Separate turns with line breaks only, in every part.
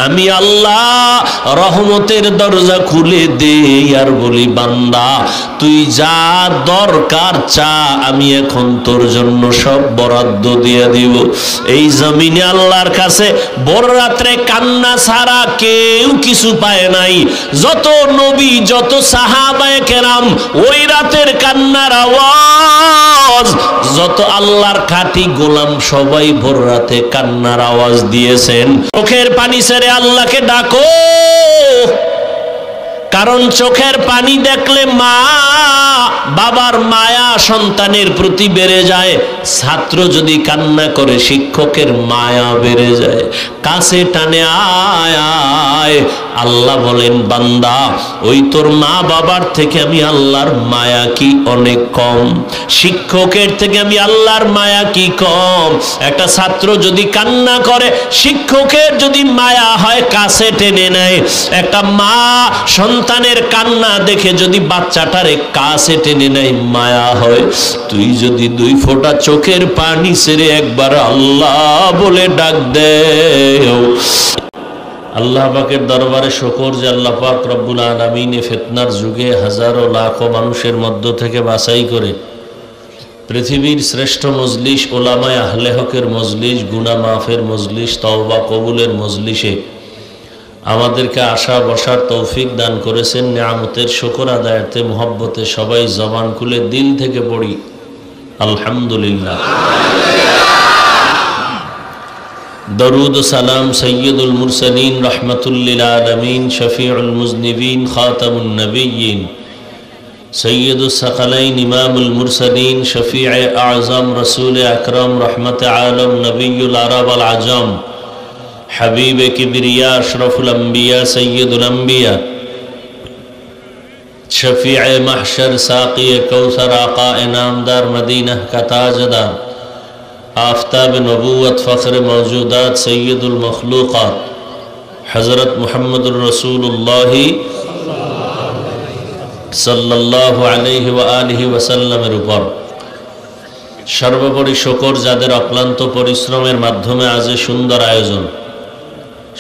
আমি আল্লাহ রহমতের দরজা খুলে দেই আর বলি, বান্দা তুই যা দরকার চা, আমি এখন তোর জন্য সব বরাদ্দ দিয়ে দিব। এই জমিনে আল্লাহর কাছে বড় রাত্রে কান্না ছাড়া কেউ কিছু পায় নাই। যত নবী, যত সাহাবায়ে কেরাম ওই রাতের কান্নার আওয়াজ, যত আল্লাহর খাঁটি গোলাম সবাই ভোর রাতে কান্নার আওয়াজ দিয়েছেন। চোখের পানি ছেড়ে আল্লাহকে ডাকো, কারণ চোখের পানি দেখলে মা বাবার মায়া সন্তানের প্রতি বেড়ে যায়। ছাত্র যদি কান্না করে শিক্ষকের মায়া বেড়ে যায়। কাছে টানে আয় আয়। আল্লাহ বলেন, বান্দা ওই তোর মা বাবার থেকে আমি আল্লাহর মায়া কি অনেক কম? শিক্ষকের থেকে আমি আল্লাহর মায়া কি কম? একটা ছাত্র যদি কান্না করে, শিক্ষকের যদি মায়া হয় কাছে টেনে নেয়। একটা মা সন্তানের কান্না দেখে যদি বাচ্চাটারে কাছে টেনে নেয়, মায়া হয়। তুই যদি 2 ফোঁটা চোখের পানি ছেড়ে একবার আল্লাহ বলে ডাক দে। আল্লাহ পাকের দরবারে শুকর যে আল্লাহ পাক রব্বুল আলামিন ফিতনার যুগে হাজারো লাখো মানুষের মধ্য থেকে বাছাই করে পৃথিবীর শ্রেষ্ঠ মজলিস, ওলামায়ে আহলে হকের মজলিস, গুনাহ মাফের মজলিস, তওবা কবুলের মজলিসে আমাদেরকে আসা বসার তৌফিক দান করেছেন। নিয়ামতের শুকর আদায়ার্থে মুহাব্বতে সবাই জবান খুলে দিল থেকে পড়ি আলহামদুলিল্লাহ। দরুদ ও সালাম সৈয়দুল মুরসালিন রহমাতুল লিল আলামিন শফিউল মুজনিবিন খাতামুন নবিয়্যিন সৈয়দুস সাকালাইন ইমামুল মুরসালিন শফিয়ে আযম রসুল আকরম রহমতে আলম নবিয়ুল আরব আল আজম হাবিব কিবরিয়া আশরাফুল আম্বিয়া সৈয়দুল আম্বিয়া শফিয়ে মাহশর সাকি কৌসর আকা ইনামদার মদীনা का ताजदार आफताब नबूवत फ़ख्र मौजूदात सैयदुल मखलूक़ात हज़रत मुहम्मदुर रसूलुल्लाह सल्लल्लाहु अलैहि व आलिहि वसल्लमेर ऊपर सर्वोपरि शुकर जादेर अक्लान्त परिश्रमेर माध्यमे आज सुंदर आयोजन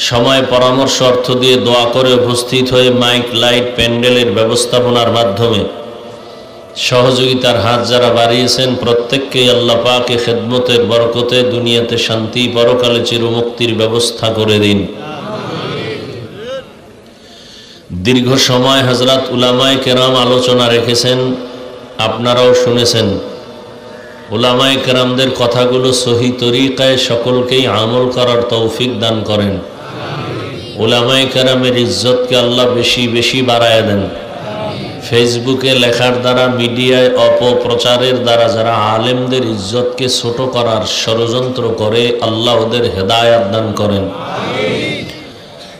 समय परामर्श अर्थ दिए दोया करे उपस्थित हये माइक लाइट प्যান্ডেলের ব্যবস্থাপনার মাধ্যমে सहयोगितार हाथ जारा बाड़िয়েছেন प्रत्येकকে আল্লাহ পাকের খিদমতের বরকতে দুনিয়াতে शांति परकाले चिरमुक्तिर व्यवस्था करे दिन। दीर्घ समय हजरत उलामाए केराम आलोचना रेखेছেন, আপনারাও শুনেছেন। उलामाए केरामদের কথাগুলো सही तरीकाয় সকলকেই আমল করার তৌফিক দান করেন। उलामाए केराমের इज्जतকে আল্লাহ বেশি বেশি বাড়ায় দেন। फेसबुके लेखार द्वारा मीडियाय अपप्रचारेर द्वारा जरा आलेमदेर इज्जतके छोटो करार षड़यंत्र करे आल्लाह ओদের हेदायत दान करें।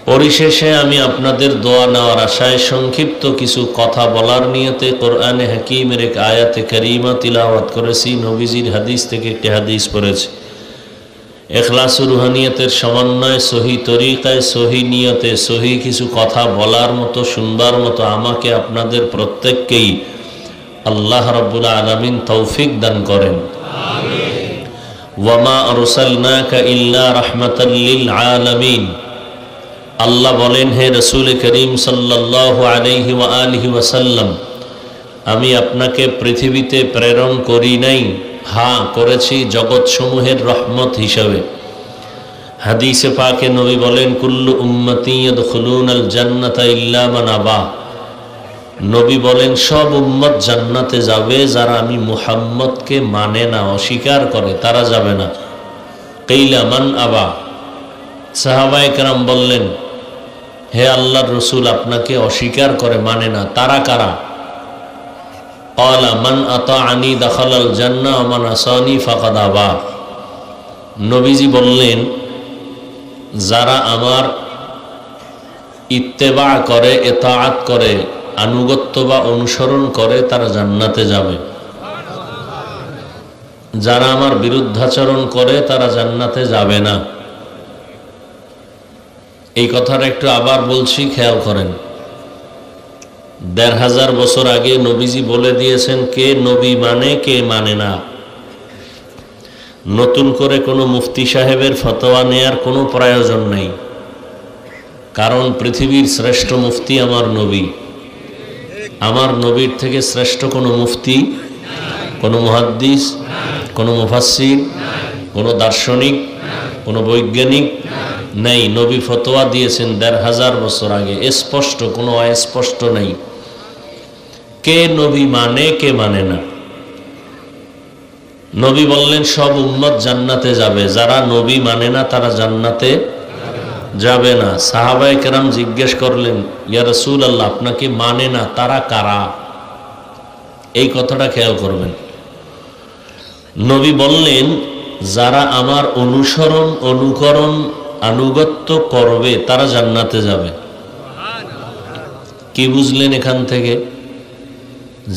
परिशेषे आमी आपनादेर दोया नेওয়ার आशाय संक्षिप्त किछु कथा बलार नियते कुरआने हकीमेर एक आयाते करीमा तिलावत करेছি। नबीजीर हादिस थेके एकटी हादिस पढ़ेছি। एखलास रूहानियतेर समन्वय सही तरीकाय सही नियते सही किछु कथा बलार मतो शुनबार मतो आमाके आपनादेर प्रत्येककेई आल्लाह रब्बुल आलामीन तौफिक दान करें। वमा अरसालनाका इल्ला रहमाताल लिल आलामीन। आल्लाह बोलेन हे रसूल करीम सल्लल्लाहु अलैहि व आलिहि वसल्लम, आमी आपनाके पृथिवीते प्रेरण करी नाई, हाँ करेছি जगत समूहेर रहमत हिसाबे। हादिसे पाके नबी बोलेन कुल्लु उम्मती यदखुलूनाल जान्नाता इल्ला मान आबा। नबी बोलेन सब उम्मत जान्नाते जाबे जारा आमी मुहम्मद के माने ना, अस्वीकार करे, तारा जाबे ना। किला मान आबा। साहाबाए केराम बोलेन हे आल्लाहर रसूल आपनाके अस्वीकार करे माने ना, तारा कारा? मन अताअनी दखलाल जन्ना व मन असानी फकद आबा। नबीजी बोलेन जारा आमार इत्तेबा करे, इताअत करे, अनुगत्य बा अनुसरण करे तारा जान्नाते जाबे। जारा आमार बिरुद्धाचरण करे तारा जान्नाते जाबे ना। এই কথাটা একটু আবার বলছি, খেয়াল করেন। ১৫০০ বছর আগে নবীজি বলে দিয়েছেন কে নবী মানে কে মানে না। নতুন করে কোনো মুফতি সাহেবের ফতোয়া নেয়ার কোনো প্রয়োজন নেই। কারণ পৃথিবীর শ্রেষ্ঠ মুফতি আমার নবী। আমার নবীর থেকে শ্রেষ্ঠ কোনো মুফতি, কোনো মুহাদ্দিস, কোনো মুফাসসির, কোনো দার্শনিক, কোনো বৈজ্ঞানিক নেই। নবী ফতোয়া দিয়েছেন ১৫০০ বছর আগে, স্পষ্ট, কোনো অস্পষ্ট নেই। কে নবী মানে, কে মানে না। নবী বললেন সব উম্মত জান্নাতে যাবে, যারা নবী মানে না তারা জান্নাতে যাবে না। সাহাবায়ে কেরাম জিজ্ঞেস করলেন, ইয়া রাসূলুল্লাহ, আপনাকে মানে না তারা কারা? এই কথাটা খেয়াল করবেন। নবী বললেন, যারা আমার অনুসরণ, অনুকরণ, আনুগত্য করবে তারা জান্নাতে যাবে। কি বুঝলেন এখান থেকে?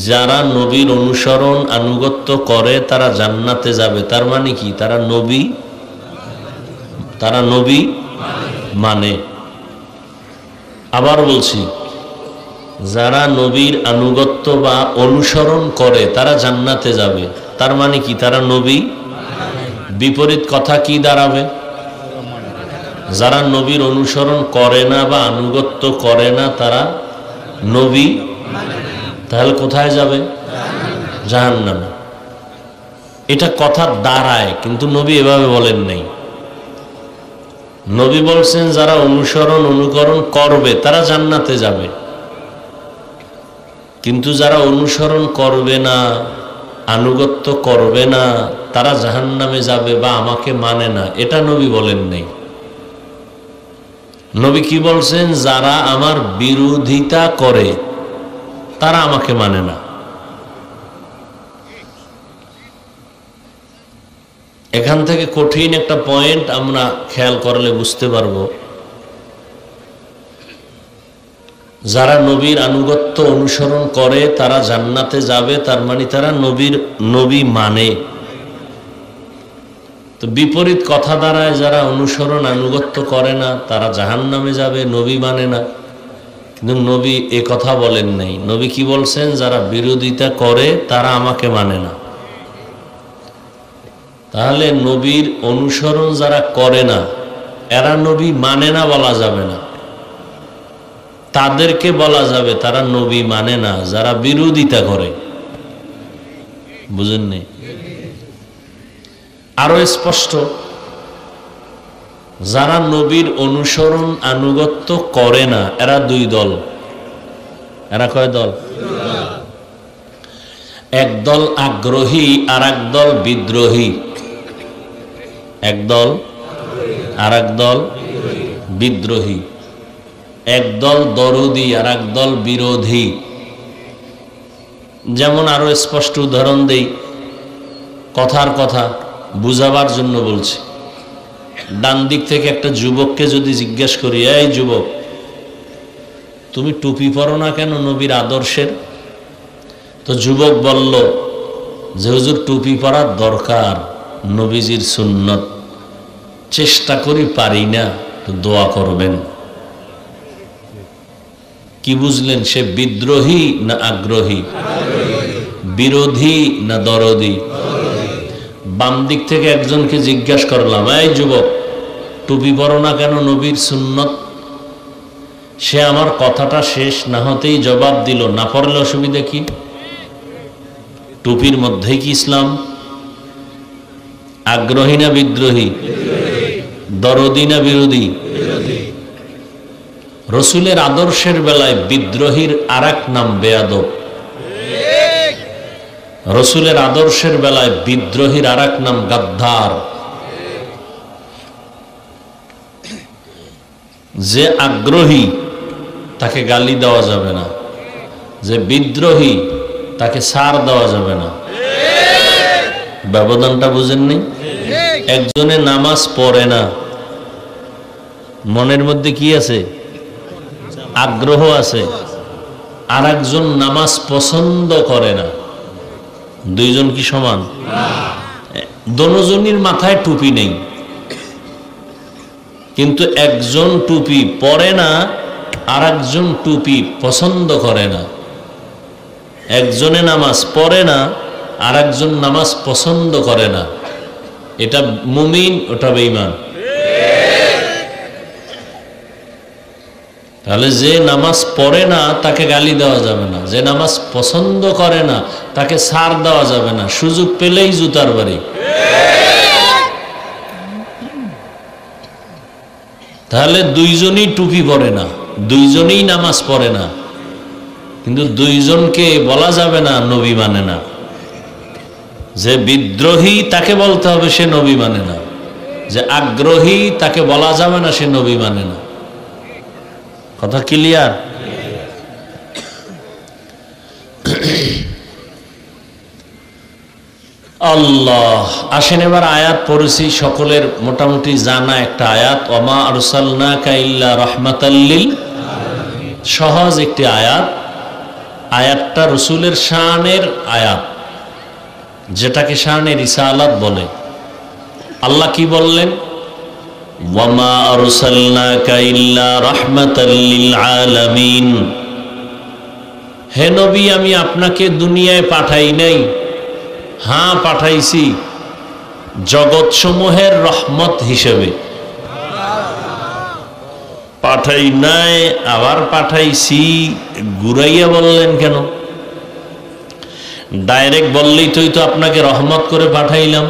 যারা নবীর অনুসরণ, আনুগত্য করে তারা জান্নাতে যাবে, তার মানে কি? তারা নবী মানে। আবার বলছি, যারা নবীর আনুগত্য বা অনুসরণ করে তারা জান্নাতে যাবে, তার মানে কি? তারা নবী। বিপরীত কথা কি দাঁড়াবে? যারা নবীর অনুসরণ করে না বা আনুগত্য করে না তারা নবী। তাহলে কোথায় যাবে? জাহান্নামে। এটা কথা দাঁড়ায়, কিন্তু নবী এভাবে বলেন নাই। নবী বলছেন যারা অনুসরণ, অনুকরণ করবে তারা জান্নাতে যাবে, কিন্তু যারা অনুসরণ করবে না, আনুগত্য করবে না তারা জাহান্নামে যাবে বা আমাকে মানে না, এটা নবী বলেন নাই। নবী কি বলছেন? যারা আমার বিরোধিতা করে তারা আমাকে মানে না। এখান থেকে কঠিন একটা পয়েন্ট আমরা খেয়াল করলে বুঝতে পারবো, যারা নবীর আনুগত্য, অনুসরণ করে তারা জান্নাতে যাবে, তার মানে তারা নবী মানে। তো বিপরীত কথা দাঁড়ায়, যারা অনুসরণ, আনুগত্য করে না তারা জাহান্নামে যাবে, নবী মানে না। কিন্তু নবী এ কথা বলেন নাই। নবী কি বলছেন? যারা বিরোধিতা করে তারা আমাকে মানে না। তাহলে নবীর অনুসরণ যারা করে না এরা নবী মানে না বলা যাবে না, তাদেরকে বলা যাবে তারা নবী মানে না যারা বিরোধিতা করে। বুঝেননি? আরো স্পষ্ট, যারা নবীর অনুসরণ, আনুগত্য করে না এরা দুই দল। এরা কয় দল? এক দল আগ্রহী আর এক দল বিদ্রোহী। এক দল আর এক দল বিদ্রোহী। এক দল দরদি আর এক দল বিরোধী। যেমন আরো স্পষ্ট উদাহরণ দেই, কথার কথা বুঝাবার জন্য বলছি। ডান দিক থেকে একটা যুবককে যদি জিজ্ঞেস করি, এই যুবক, তুমি টুপি পরো না কেন নবীর আদর্শের? তো যুবক বলল যে হুজুর টুপি পরার দরকার, নবীজির সুন্নত, চেষ্টা করি পারি না, তো দোয়া করবেন। কি বুঝলেন? সে বিদ্রোহী না আগ্রহী? বিরোধী না দরদি? বাম দিক থেকে একজনকে জিজ্ঞাসা করলাম, এই যুবক, টুপি পরো না কেন নবীর সুন্নত? সে আমার কথাটা শেষ না হতেই জবাব দিল, না পড়লে অসুবিধা কি? টুপির মধ্যেই কি ইসলাম? আগ্রহী না বিদ্রোহী? দরদি না বিরোধী? রসুলের আদর্শের বেলায় বিদ্রোহীর আর এক নাম বেয়াদব। রসুলের আদর্শের বেলায় বিদ্রোহীর আর এক নাম গাদ্দার। যে আগ্রহী তাকে গালি দেওয়া যাবে না, যে বিদ্রোহী তাকে ছাড় দেওয়া যাবে না। ব্যবধানটা বুঝেননি? একজনে নামাজ পড়ে না, মনের মধ্যে কি আছে? আগ্রহ আছে। আর একজন নামাজ পছন্দ করে না, দুইজন কি সমান? দোনোজনের মাথায় টুপি নেই, কিন্তু একজন টুপি পরে না, আর একজন টুপি পছন্দ করে না। একজনে নামাজ পড়ে না, আর একজন নামাজ পছন্দ করে না। এটা মুমিন, ওটা বেঈমান। তাহলে যে নামাজ পড়ে না তাকে গালি দেওয়া যাবে না, যে নামাজ পছন্দ করে না তাকে ছাড় দেওয়া যাবে না, সুযোগ পেলেই জুতার বাড়ি। তাহলে দুইজনই টুপি পরে না, দুইজনই নামাজ পড়ে না, কিন্তু দুইজনকে বলা যাবে না নবী মানে না। যে বিদ্রোহী তাকে বলতে হবে সে নবী মানে না, যে আগ্রহী তাকে বলা যাবে না সে নবী মানে না। কথা ক্লিয়ার? আল্লাহ। আসেন এবার আয়াত পড়েছি, সকলের মোটামুটি জানা একটা আয়াত, ওমা আরসালনাকা ইল্লা রাহমাতাল লিল আলামিন। সহজ একটি আয়াত। আয়াতটা রসুলের শানের আয়াত, যেটাকে শানে রিসালাত বলে। আল্লাহ কি বললেন? ওয়ামা আরসালনাকা ইল্লা রাহমাতাল লিল আলামিন। হে নবী, আমি আপনাকে দুনিয়ায় পাঠাই নাই, হ্যাঁ পাঠাইছি জগৎসমূহের রহমত হিসেবে। পাঠাই নাই আবার পাঠাইছি, ঘুরাইয়া বললেন কেন? ডাইরেক্ট বললেই তো আপনাকে রহমত করে পাঠাইলাম।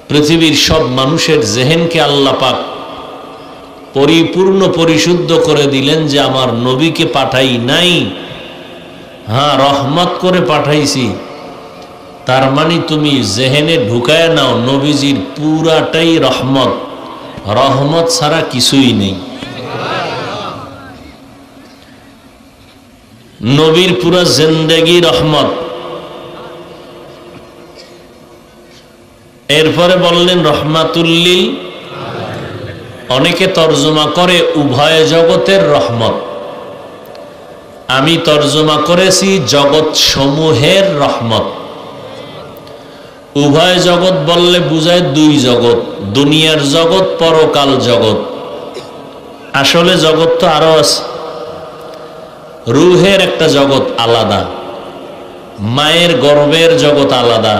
পৃথিবীর সব মানুষের জেহেনকে আল্লাহ পাক পরিপূর্ণ পরিশুদ্ধ করে দিলেন যে আমার নবীকে পাঠাই নাই, হ্যাঁ রহমত করে পাঠাইছি। তার মানে তুমি জেহেনে ঢুকায় নাও নবীজির পুরাটাই রহমত, রহমত ছাড়া কিছুই নেই। নবীর পুরা জিন্দেগি রহমত। এরপরে বললেন রহমাতুল্লিল। অনেকে তর্জমা করে উভয় জগতের রহমত, আমি তর্জমা করেছি জগৎ সমূহের রহমত। উভয় জগৎ বললে বুঝায় দুই জগৎ, দুনিয়ার জগৎ, পরকাল জগৎ। আসলে জগৎ তো আরো আছে। রুহের একটা জগৎ আলাদা, মায়ের গর্ভের জগৎ আলাদা,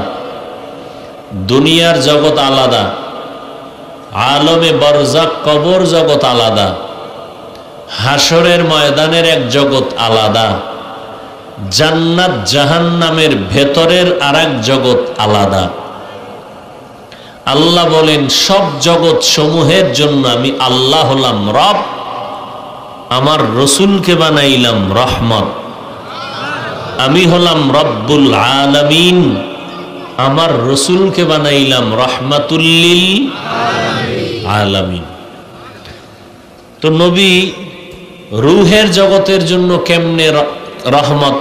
দুনিয়ার জগৎ আলাদা, আলমে বরজাক কবর জগৎ আলাদা, হাসরের ময়দানের এক জগৎ আলাদা, জান্নাত জাহান্নামের ভেতরের আরেক জগৎ আলাদা। আল্লাহ বলেন সব জগৎ সমূহের জন্য আমি আল্লাহ হলাম রব, আমার রসুলকে বানাইলাম রহমত। আমি হলাম রব্বুল আলামিন, আমার রসুলকে বানাইলাম রহমাতুল্লিল আলামিন। তো নবী রুহের জগতের জন্য কেমনে রহমত,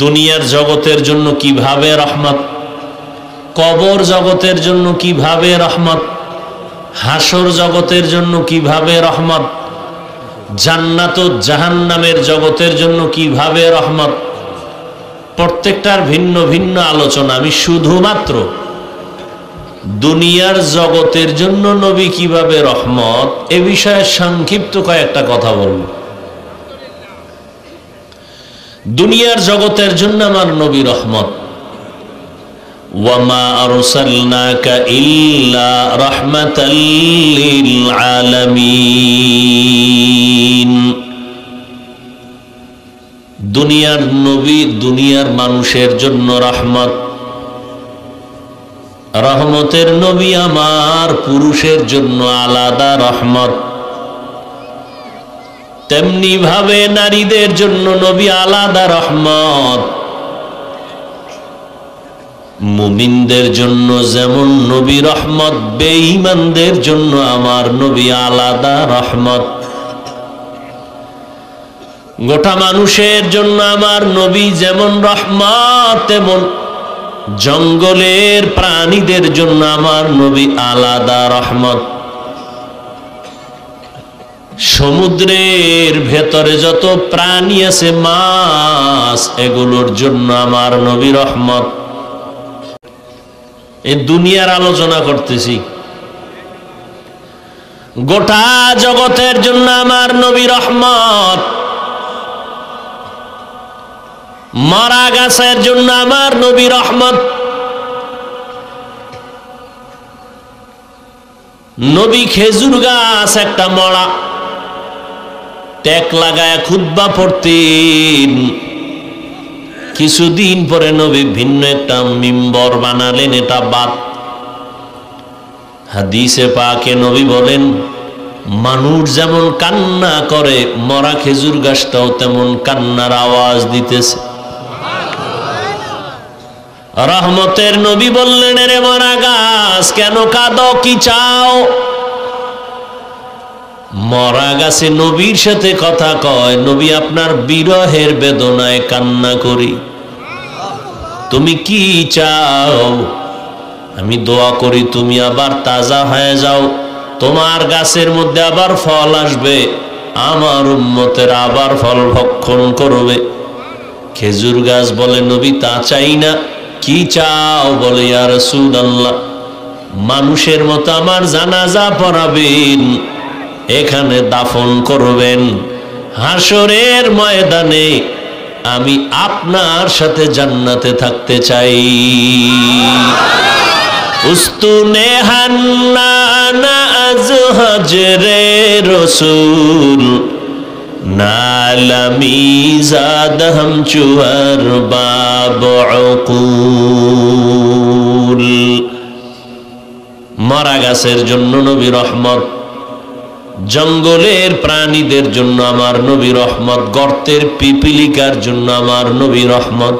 দুনিয়ার জগতের জন্য কিভাবে রহমত, কবর জগতের জন্য কিভাবে রহমত, হাসর জগতের জন্য কিভাবে রহমত, জান্নাত ও জাহান্নামের জগতের জন্য কিভাবে রহমত, প্রত্যেকটার ভিন্ন ভিন্ন আলোচনা। আমি শুধুমাত্র দুনিয়ার জগতের জন্য নবী কিভাবে রহমত এ বিষয়ে সংক্ষিপ্ত কয়েকটা কথা বলব। দুনিয়ার জগতের জন্য আমার নবী রহমত। ওয়ামা আরসালনাকা ইল্লা রাহমাতাল লিল আলামিন। দুনিয়ার নবী দুনিয়ার মানুষের জন্য রহমত। রহমতের নবী আমার পুরুষের জন্য আলাদা রহমত, তেমনি ভাবে নারীদের জন্য নবী আলাদা রহমত। মুমিনদের জন্য যেমন নবী রহমত, বেঈমানদের জন্য আমার নবী আলাদা রহমত। গোটা মানুষের জন্য আমার নবী যেমন রহমত, তেমন জঙ্গলের প্রাণীদের জন্য আমার নবী আলাদা রহমত। সমুদ্রের ভেতরে যত প্রাণী আছে, মাছ, এগুলোর জন্য আমার নবী রহমত। এই দুনিয়ার আলোচনা করতেছি, গোটা জগতের জন্য আমার নবী রহমত। মারা গাছের জন্য আমার নবী রহমত। নবী খেজুর গাছ একটা মরা ট্যাক লাগায় খুতবা পড়তেন। কিছুদিন পরে নবী ভিন্ন একটা মিম্বর বানালেন, এটা বাত। হাদিসে পাকে নবী বলেন, মানুষ যেমন কান্না করে মরা খেজুর গাছটাও তেমন কান্নার আওয়াজ দিতেছে। রহমতের নবী বললেন, রে মরা গাছ কেন কাঁদো, কি চাও? মরা গাছে নবীর সাথে কথা কয়, নবী আপনার বিরহের বেদনায় কান্না করি, তুমি কি চাও? আমি দোয়া করি তুমি আবার তাজা হয়ে যাও, তোমার গাছের মধ্যে আবার ফল আসবে, আমার উম্মতের আবার ফল ভক্ষণ করবে। খেজুর গাছ বলে, নবী তা চাই না, কি চাও? বলে, ইয়া রাসূলুল্লাহ, মানুষের মতো আমার জানাজা পড়াবেন, এখানে দাফন করবেন, হাসরের ময়দানে আমি আপনার সাথে জান্নাতে থাকতে চাই। উস্তুনে হান্নানা আজ হজরে রসুল, নালামি জাদ হাম চুয়ার বাব উকুল। মরা গাছের জন্য নবী রহমত, জঙ্গলের প্রাণীদের জন্য আমার নবী রহমত, গর্তের পিপিলিকার জন্য আমার নবী রহমত।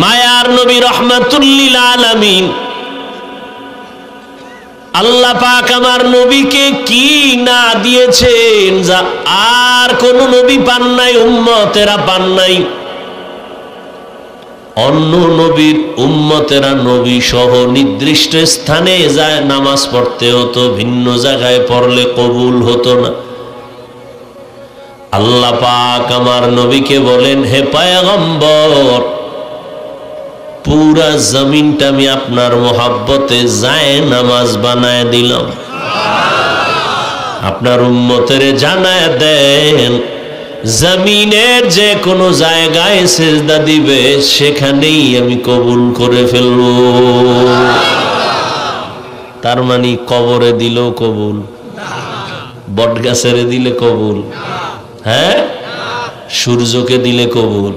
মায়ার নবী রহমাতুল লিল আলামিন। আল্লাহ পাক আমার নবীকে কি না দিয়েছেন যা আর কোন নবী পান নাই, উম্মতেরা পান নাই। অন্য নবীর উম্মতেরা নবী সহ নির্দিষ্ট স্থানে যায় নামাজ পড়তে হতো, ভিন্ন জায়গায় পড়লে কবুল হতো না। আল্লাহ পাক আমার নবীকে বলেন, হে পয়গম্বর, পুরা জমিনটা আমি আপনার মোহাব্বতে যায় নামাজ বানায় দিলাম, আপনার উম্মতের জানায় দেন জমিনের যে কোনো জায়গায় সিজদা দিবে সেখানেই আমি কবুল করে ফেলব। তার মানে কবরে দিলেও কবুল, বটগাছেরে দিলে কবুল, হ্যাঁ, সূর্যকে দিলে কবুল।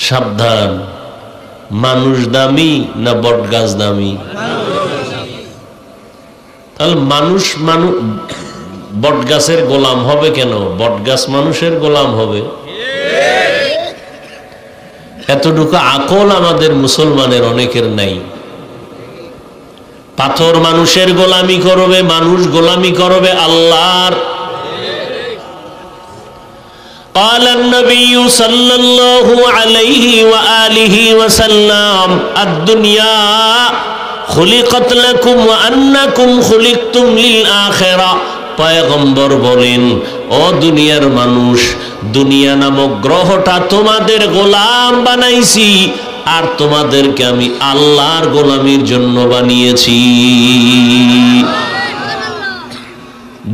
সাবধান, মানুষ দামি না বটগাছ দামি? তাহলে মানুষ বটগাছের গোলাম হবে কেন? বটগাছ মানুষের গোলাম হবে? এতটুকু আকল আমাদের মুসলমানের অনেকের নাই। পাথর মানুষের গোলামি করবে, মানুষ গোলামি করবে আল্লাহর। قال النبي صلى الله عليه وآله وسلم الدنيا خلقت لكم وأنكم خلقتم للآخرة। পয়গম্বর বলেন, ও দুনিয়ার মানুষ, দুনিয়া নামক গ্রহটা তোমাদের গোলাম বানাইছি, আর তোমাদেরকে আমি আল্লাহর গোলামির জন্য বানিয়েছি।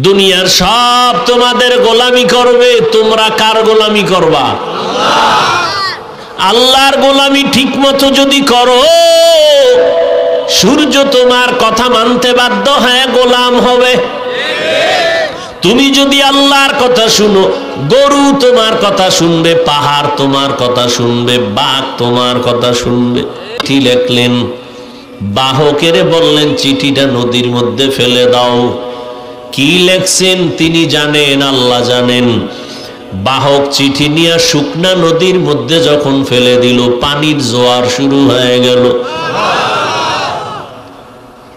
দুনিয়ার সব তোমাদের গোলামি করবে, তোমরা কার গোলামি করবা? আল্লাহর গোলামি ঠিক মতো যদি করো, সূর্য তোমার কথা মানতে বাধ্য, হ্যাঁ গোলাম হবে। তুমি যদি আল্লাহর কথা শুনো, গরু তোমার কথা শুনবে, পাহাড় তোমার কথা শুনবে, বাঘ তোমার কথা শুনবে। চিঠি লেখলেন, বাহকেরে বললেন চিঠিটা নদীর মধ্যে ফেলে দাও। কি লেখছেন তিনি জানেন, আল্লাহ জানেন। বাহক চিঠি নিয়ে শুকনা নদীর মধ্যে যখন ফেলে দিল, পানির জোয়ার শুরু হয়ে গেল।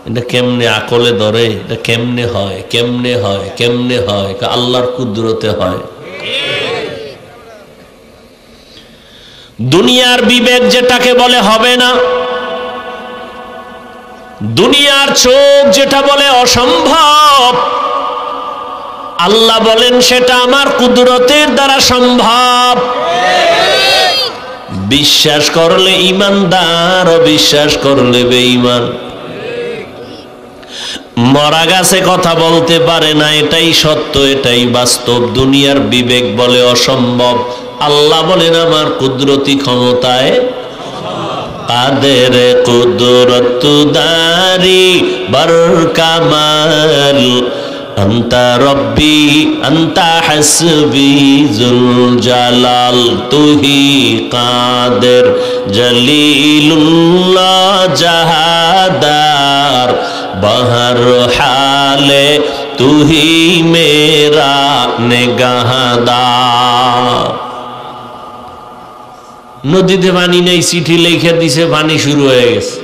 এটা কেমনে আকলে ধরে? এটা কেমনে হয়, কেমনে হয়, কেমনে হয়? আল্লাহর কুদরতে হয়। দুনিয়ার বিবেক যেটাকে বলে হবে না, দুনিয়ার চোখ যেটা বলে অসম্ভব, আল্লাহ বলেন সেটা আমার কুদরতের দ্বারা সম্ভব। বিশ্বাস করলে ঈমানদার, অবিশ্বাস করলে বেঈমান। মরা গাছে কথা বলতে পারে না, এটাই সত্য, এটাই বাস্তব। দুনিয়ার বিবেক বলে অসম্ভব, আল্লাহ বলেন আমার কুদরতি ক্ষমতায় কাদের কুদরত দারি বার কামাল আন্তা রব্বি আন্তা হাসবি জুল জালাল তুহি কাদের জলিলুল্লাহ জাহাদার বহর হালে তুহি মেরা নেগাহদার। নদীতে পানি নেই, চিঠি লিখে দিছে, পানি শুরু হয়ে গেছে।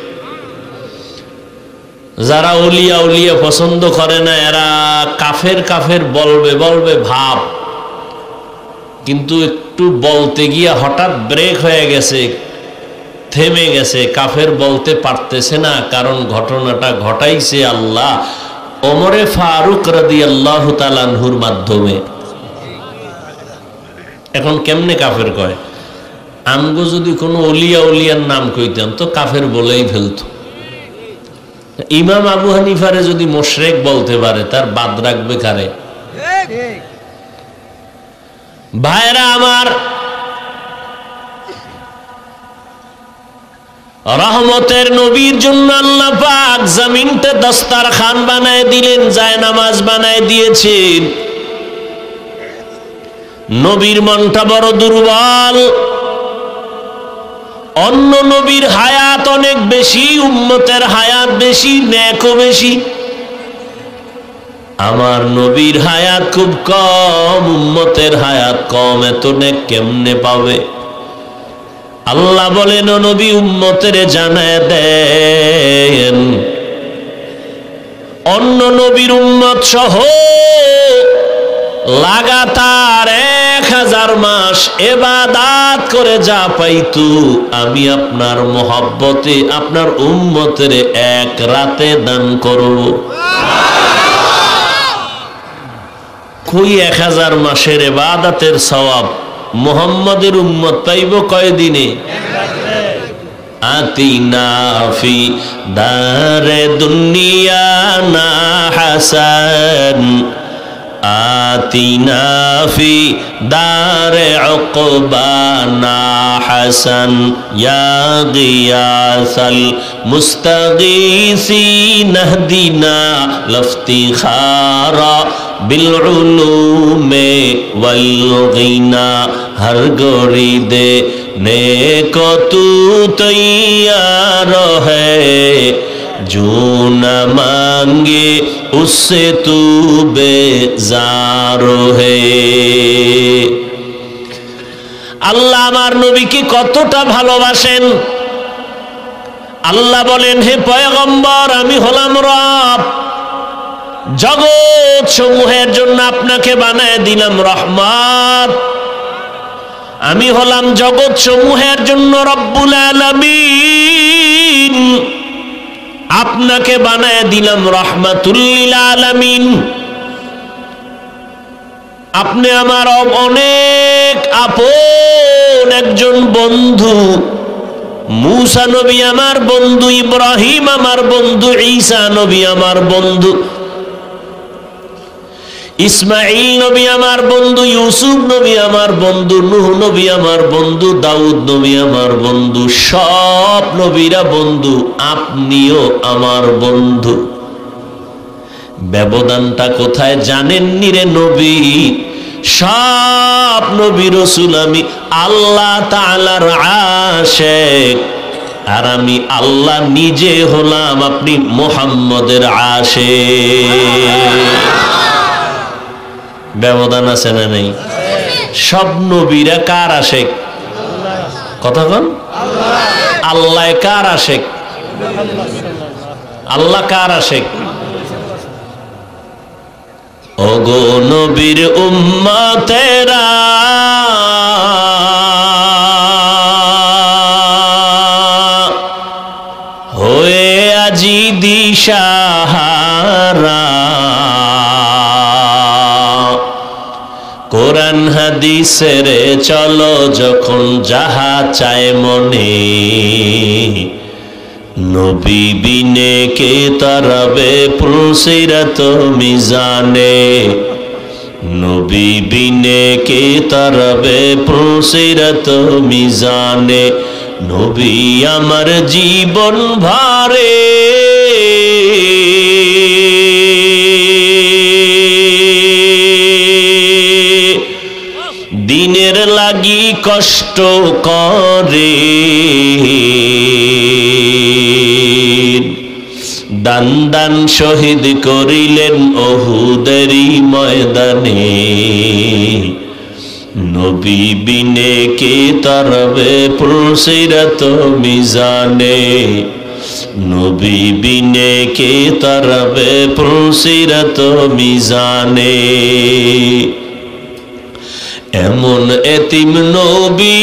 যারা উলিয়া উলিয়া পছন্দ করে না এরা কাফের কাফের বলবে বলবে ভাব, কিন্তু একটু বলতে গিয়া হঠাৎ ব্রেক হয়ে গেছে, থেমে গেছে, কাফের বলতে পারতেছে না, কারণ ঘটনাটা ঘটাইছে আল্লাহ ওমরে ফারুক রাদিয়াল্লাহু তাআলা আনহুর মাধ্যমে। এখন কেমনে কাফের কয়? আমগো যদি কোনো ওলিয়া উলিয়ার নাম কইতাম তো কাফের বলেই ফেলতো। ইমাম আবু হানিফারে যদি মুশরিক বলতে পারে তার বাদ রাখবে কারে? ভাইরা আমার, রহমতের নবীর জন্য আল্লাহ পাক জমিনতে দস্তরখান বানায় দিলেন, জায়নামাজ বানায় দিয়েছেন। নবীর মনটা বড় দুর্বল। অন্য নবীর হায়াত অনেক বেশি, উম্মতের হায়াত বেশি, নেকও বেশি। আমার নবীর হায়াত খুব কম, উম্মতের হায়াত কম, এত নেক কেমনে পাবে? আল্লাহ বলেন ও নবী উম্মতের জানায় দেন, অন্য নবীর উম্মত সহ লাগাতার 1000 মাস ইবাদত করে যা পাইতু, আমি আপনার মহব্বতে আপনার উম্মতের এক রাতে দান করব। কই 1000 মাসের ইবাদতের সওয়াব মুহাম্মাদের উম্মত পাইব কয়দিনে? আতিনা ফি দারে দুনিয়া না হাসান, আতিনা ফি দারে উকবানা হাসান, ইয়া গিয়াসাল মুস্তাগীসিন ইহদিনা লফতিখারা বিল উলুমে ওয়াল গিনা, হর গরি দে নেকো তু তৈয়ার হ্যায়, जो न मांगे उससे तू बेजार है। আল্লাহ আমার নবীকে কতটা ভালোবাসেন। আল্লাহ বলেন, হে পয়গম্বর, আমি হলাম রব, জগৎ সমূহের জন্য আপনাকে বানায় দিলাম রহমত। আমি হলাম জগৎ সমূহের জন্য রব্বুল আলামিন, আপনাকে বানায় দিলাম রাহমাতুল লিল আলামিন। আপনি আমার অনেক আপন একজন বন্ধু। মূসা নবী আমার বন্ধু, ইব্রাহিম আমার বন্ধু, ঈসা নবী আমার বন্ধু, ইসমাইল নবী আমার বন্ধু, ইউসুফ নবী আমার বন্ধু, নূহ নবী আমার বন্ধু, দাউদ নবী আমার বন্ধু, সব নবীরা বন্ধু, আপনিও আমার বন্ধু। ব্যবধানটা কোথায় জানেননি রে নবী? সব নবী রাসূল আমি আল্লাহ তাআলার আশিক, আর আমি আল্লাহ নিজে হলাম আপনি মুহাম্মদের আশিক। ব্যবধান আছে না নেই? সব নবীরা কার আশিক? কথা বল। আল্লাহ কার আশিক? আল্লাহ কার আশিক? ওগো নবীর উম্মতেরা, হয়ে আজি দিশাহারা, কোরআন হাদিসের চলো যখন যাহা চায় মনে, নবী বিনে কে তারাবে পুলসিরাত মিজানে, নবী বিনে কে তারাবে পুলসিরাত মিজানে, নবী আমার জীবন ভরে দিনের লাগি কষ্ট করে দান দান শহীদ করিলেন উহুদেরই ময়দানে নবী বিনে কে তারবে পুলসিরাত মিজানে নবী বিনে কে তারবে পুলসিরাত মিজানে এমন এতিম নবী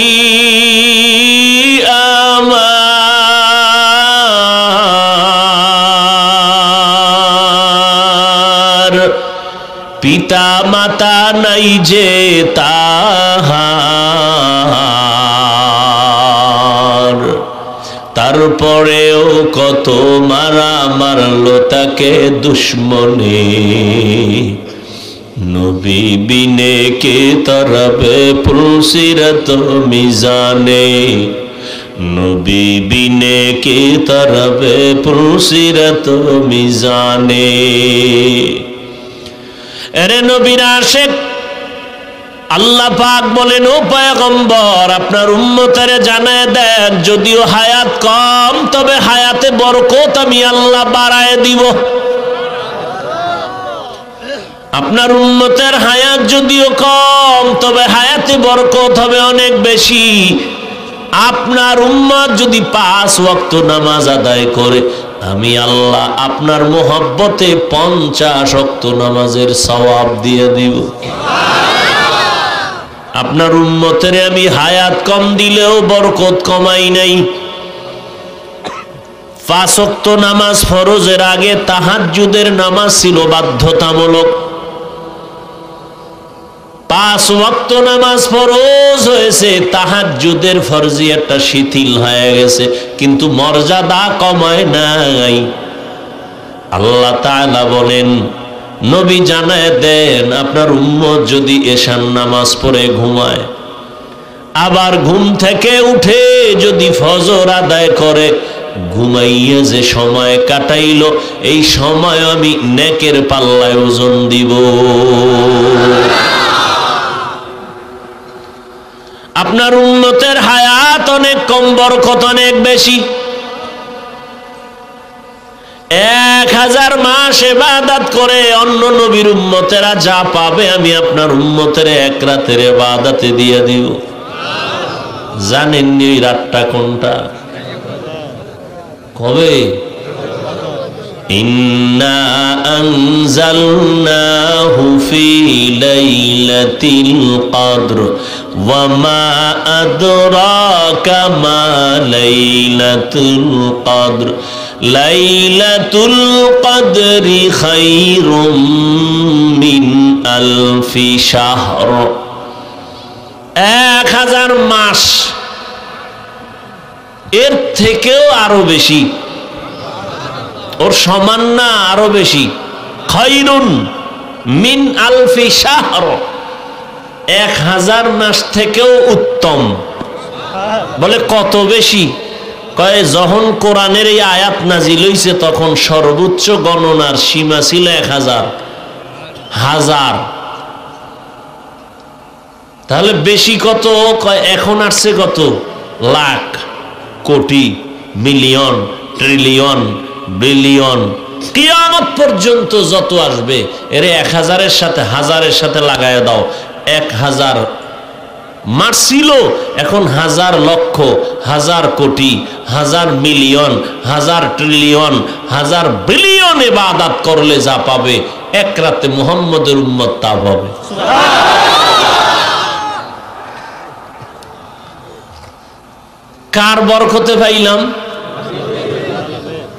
আমার পিতা মাতা নাই যে তাহার তারপরেও কত মারা মারলো তাকে দুশ্মনে নবী বিনে কে তারাবে পুলসিরাত মিজানে নবী বিনে কে তারাবে পুলসিরাত মিজানে এরে নবীর আশিক আল্লাহ পাক বলেন ও পয়গম্বর আপনার উম্মতেরে জানায় দেন যদিও হায়াত কম তবে হায়াতে বরকত আমি আল্লাহ বাড়ায় দিব আপনার উম্মতের হায়াত যদিও কম তবে হায়াতে বরকত হবে অনেক বেশি আপনার উম্মত যদি 5 ওয়াক্ত নামাজ আদায় করে আমি আল্লাহ আপনার মোহব্বতে 50 ওয়াক্ত নামাজের সওয়াব দিয়ে দিব আপনার উম্মতের আমি হায়াত কম দিলেও বরকত কমাই নাই 5 ওয়াক্ত নামাজ ফরজের আগে তাহাজ্জুদের নামাজ ছিল বাধ্যতামূলক 5 ওয়াক্ত নামাজ ফরজ হয়েছে তাহাজ্জুদের ফরজিয়াতটা শিথিল হয়ে গেছে কিন্তু মর্যাদা কমায় নাই আল্লাহ তাআলা বলেন নবী জানায় দেন আপনার উম্মত যদি এশার নামাজ পড়ে ঘুমায় আবার ঘুম থেকে উঠে যদি ফজর আদায় করে ঘুমাইয়া যে সময় কাটাইলো এই সময় আমি নেকের পাল্লায় ওজন দিব আপনার উম্মতের হায়াত অনেক কম বরকত অনেক বেশি 1000 মাস ইবাদত করে অন্য নবীর উম্মতেরা যা পাবে আমি আপনার উম্মতের এক রাতের ইবাদতে দিয়ে দিব জানেন নি এই রাতটা কোনটা কবে ইন্না আনজালনাহু ফি লাইলাতিল কদর ওয়া মা আদরাকা মা লাইলাতুল কদর লাইলাতুল কদরি খায়রুম মিন আলফি শাহর 1000 মাস এর থেকেও আরো বেশি ওর সমান না আরো বেশি খায়রুন মিন আলফি শাহর 1000 মাস থেকেও উত্তম বলে কত বেশি কয় যখন কোরআনের এই আয়াত নাজিল হইছে তখন সর্বোচ্চ গণনার সীমা ছিল 1000 তাহলে বেশি কত কয় এখন আসছে কত লাখ কোটি মিলিয়ন ট্রিলিয়ন বিলিয়ন কিয়ামত পর্যন্ত যত আসবে এর 1000-এর সাথে হাজারের সাথে লাগায় দাও 1000 মাস ছিল এখন 1000 লক্ষ 1000 কোটি 1000 মিলিয়ন 1000 ট্রিলিয়ন 1000 বিলিয়ন ইবাদত করলে যা পাবে এক রাতে মুহাম্মদের উম্মত তা পাবে কার বরকতে পাইলাম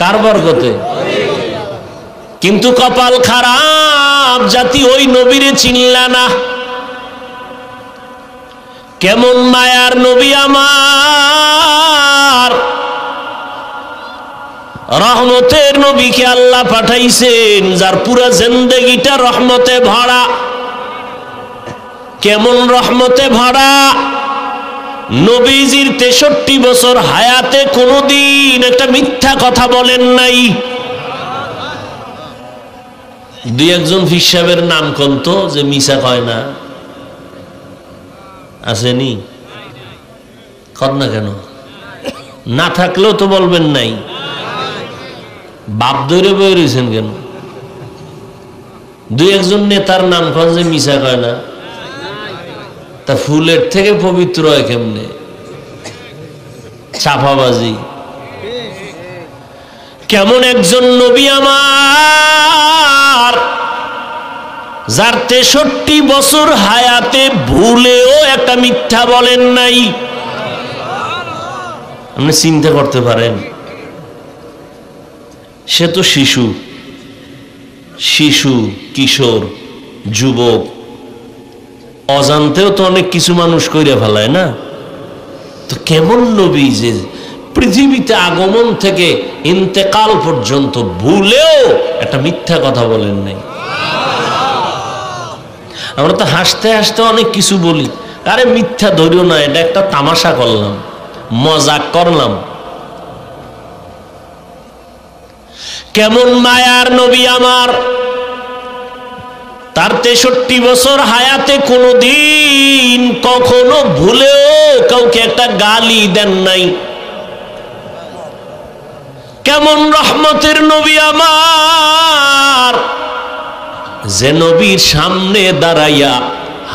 কার বরকতে কিন্তু কপাল খারাপ জাতি ওই নবীরে চিনলা না কেমন মায়ার নবী আমার রহমতের নবীকে আল্লাহ পাঠাইছেন যার পুরা জিন্দেগিটা রহমতে ভরা কেমন রহমতে ভরা নবীজির 63 বছর হায়াতে কোনোদিন একটা মিথ্যা কথা বলেন নাই। দুই একজন পীর সাহেবের নাম কন্ত যে মিছা কয় না, আসেনি? কর না কেন? না থাকলেও তো বলবেন নাই। বাপ ধরে বয়ে রয়েছেন কেন? দুই একজন নেতার নাম কন যে মিছা কয় না, তা ফুলের থেকে পবিত্র হয় কেমনে? চাপাবাজি। কেমন একজন নবী আমার, যার 63 বছর হায়াতে ভুলেও একটা মিথ্যা বলেন নাই। আপনি চিন্তা করতে পারেন, সে তো শিশু, কিশোর, যুবক, অজান্তেও তো অনেক কিছু মানুষ কইরা ফেলায় না? তো কেমন নবী যে পৃথিবীতে আগমন থেকে ইন্তেকাল পর্যন্ত ভুলেও একটা মিথ্যা কথা বলেন নাই। আমরা তো হাসতে হাসতে অনেক কিছু বলি, আরে মিথ্যা ধরিও না, এটা একটা তামাশা করলাম, মজাক করলাম। কেমন মায়ার নবী আমার, তার 63 বছর হায়াতে কোনোদিন কখনো ভুলেও কাউকে একটা গালি দেন নাই। কেমন রহমতের নবী আমার, যে নবীর সামনে দাঁড়াইয়া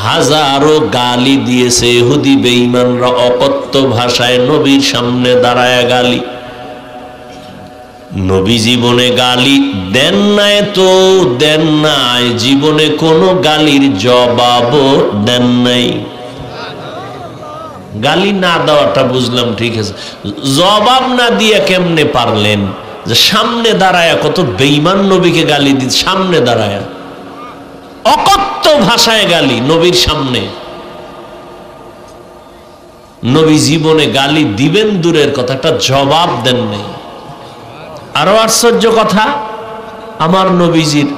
হাজারো গালি দিয়েছে ইহুদি বেঈমানরা, অকথ্য ভাষায় নবীর সামনে দাঁড়ায়া গালি। নবী জীবনে গালি দেন নাই তো দেন নাই, জীবনে কোনো গালির জবাবও দেন নাই। গালি না দেওয়াটা বুঝলাম, ঠিক আছে, জবাব না দিয়ে কেমনে পারলেন? যে সামনে দাঁড়ায়া কত বেঈমান নবীকে গালি দিত, সামনে দাঁড়ায়া অকথ্য ভাষায় গালি নবীর সামনে। নবী জীবনে গালি দিবেন দূরের কথা, একটা জবাব দেন নাই। আরো আশ্চর্য কথা, আমার নবীজির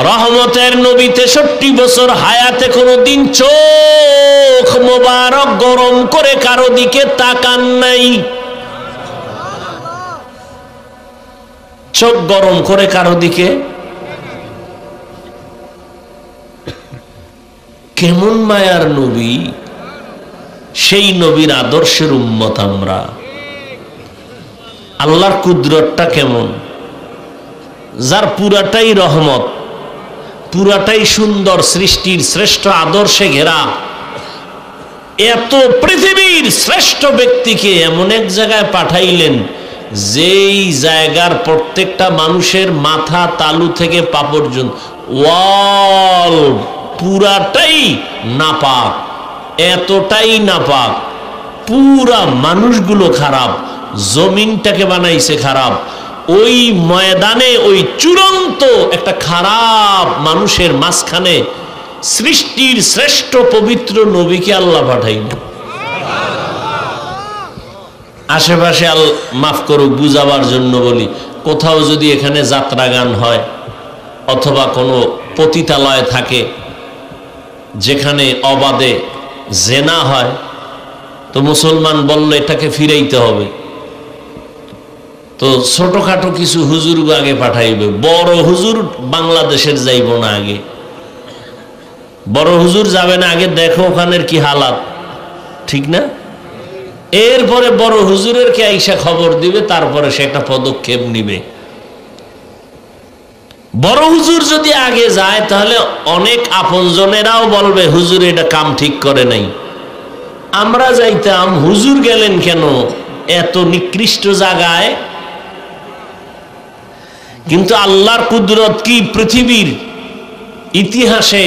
রহমতের নবী 63 বছর হায়াতে কোনোদিন চোখ মোবারক গরম করে কারো দিকে তাকান নাই। চোখ গরম করে কারো দিকে। কেমন মায়ার নবী, সেই নবীর আদর্শের উম্মত আমরা। আল্লাহর কুদরতটা কেমন, যার পুরাটাই রহমত, পুরাটাই সুন্দর, সৃষ্টির শ্রেষ্ঠ আদর্শে ঘেরা, এত পৃথিবীর শ্রেষ্ঠ ব্যক্তিকে এমন এক জায়গায় পাঠাইলেন যেই জায়গার প্রত্যেকটা মানুষের মাথা তালু থেকে পা পর্যন্ত ওয়াল পুরাটাই নাপাক, এতটাই নাপাক, পুরা মানুষগুলো খারাপ, জমিনটাকে বানাইছে খারাপ। ওই ময়দানে ওই চূড়ান্ত একটা খারাপ মানুষের মাঝখানে সৃষ্টির শ্রেষ্ঠ পবিত্র নবীকে আল্লাহ পাঠাইল। আশেপাশে মাফ করুক বুঝাবার জন্য বলি, কোথাও যদি এখানে যাত্রা গান হয় অথবা কোনো পতিতালয় থাকে যেখানে অবাধে জেনা হয়, তো মুসলমান বললে এটাকে ফিরাইতে হবে, তো ছোটখাটো কিছু হুজুর আগে পাঠাইবে। বড় হুজুর বাংলাদেশের যাইব না, আগে বড় হুজুর যাবে না, আগে দেখো ওখানের কি হালাত, ঠিক না? এরপরে বড় হুজুরের কে আইসা খবর দিবে, তারপরে সে একটা পদক্ষেপ নিবে। বড় হুজুর যদি আগে যায় তাহলে অনেক আপনজনেরাও বলবে হুজুর এটা কাম ঠিক করে নাই। আমরা যাইতাম, হুজুর গেলেন কেন এত নিকৃষ্ট জায়গায়? কিন্তু আল্লাহর কুদরত কি, পৃথিবীর ইতিহাসে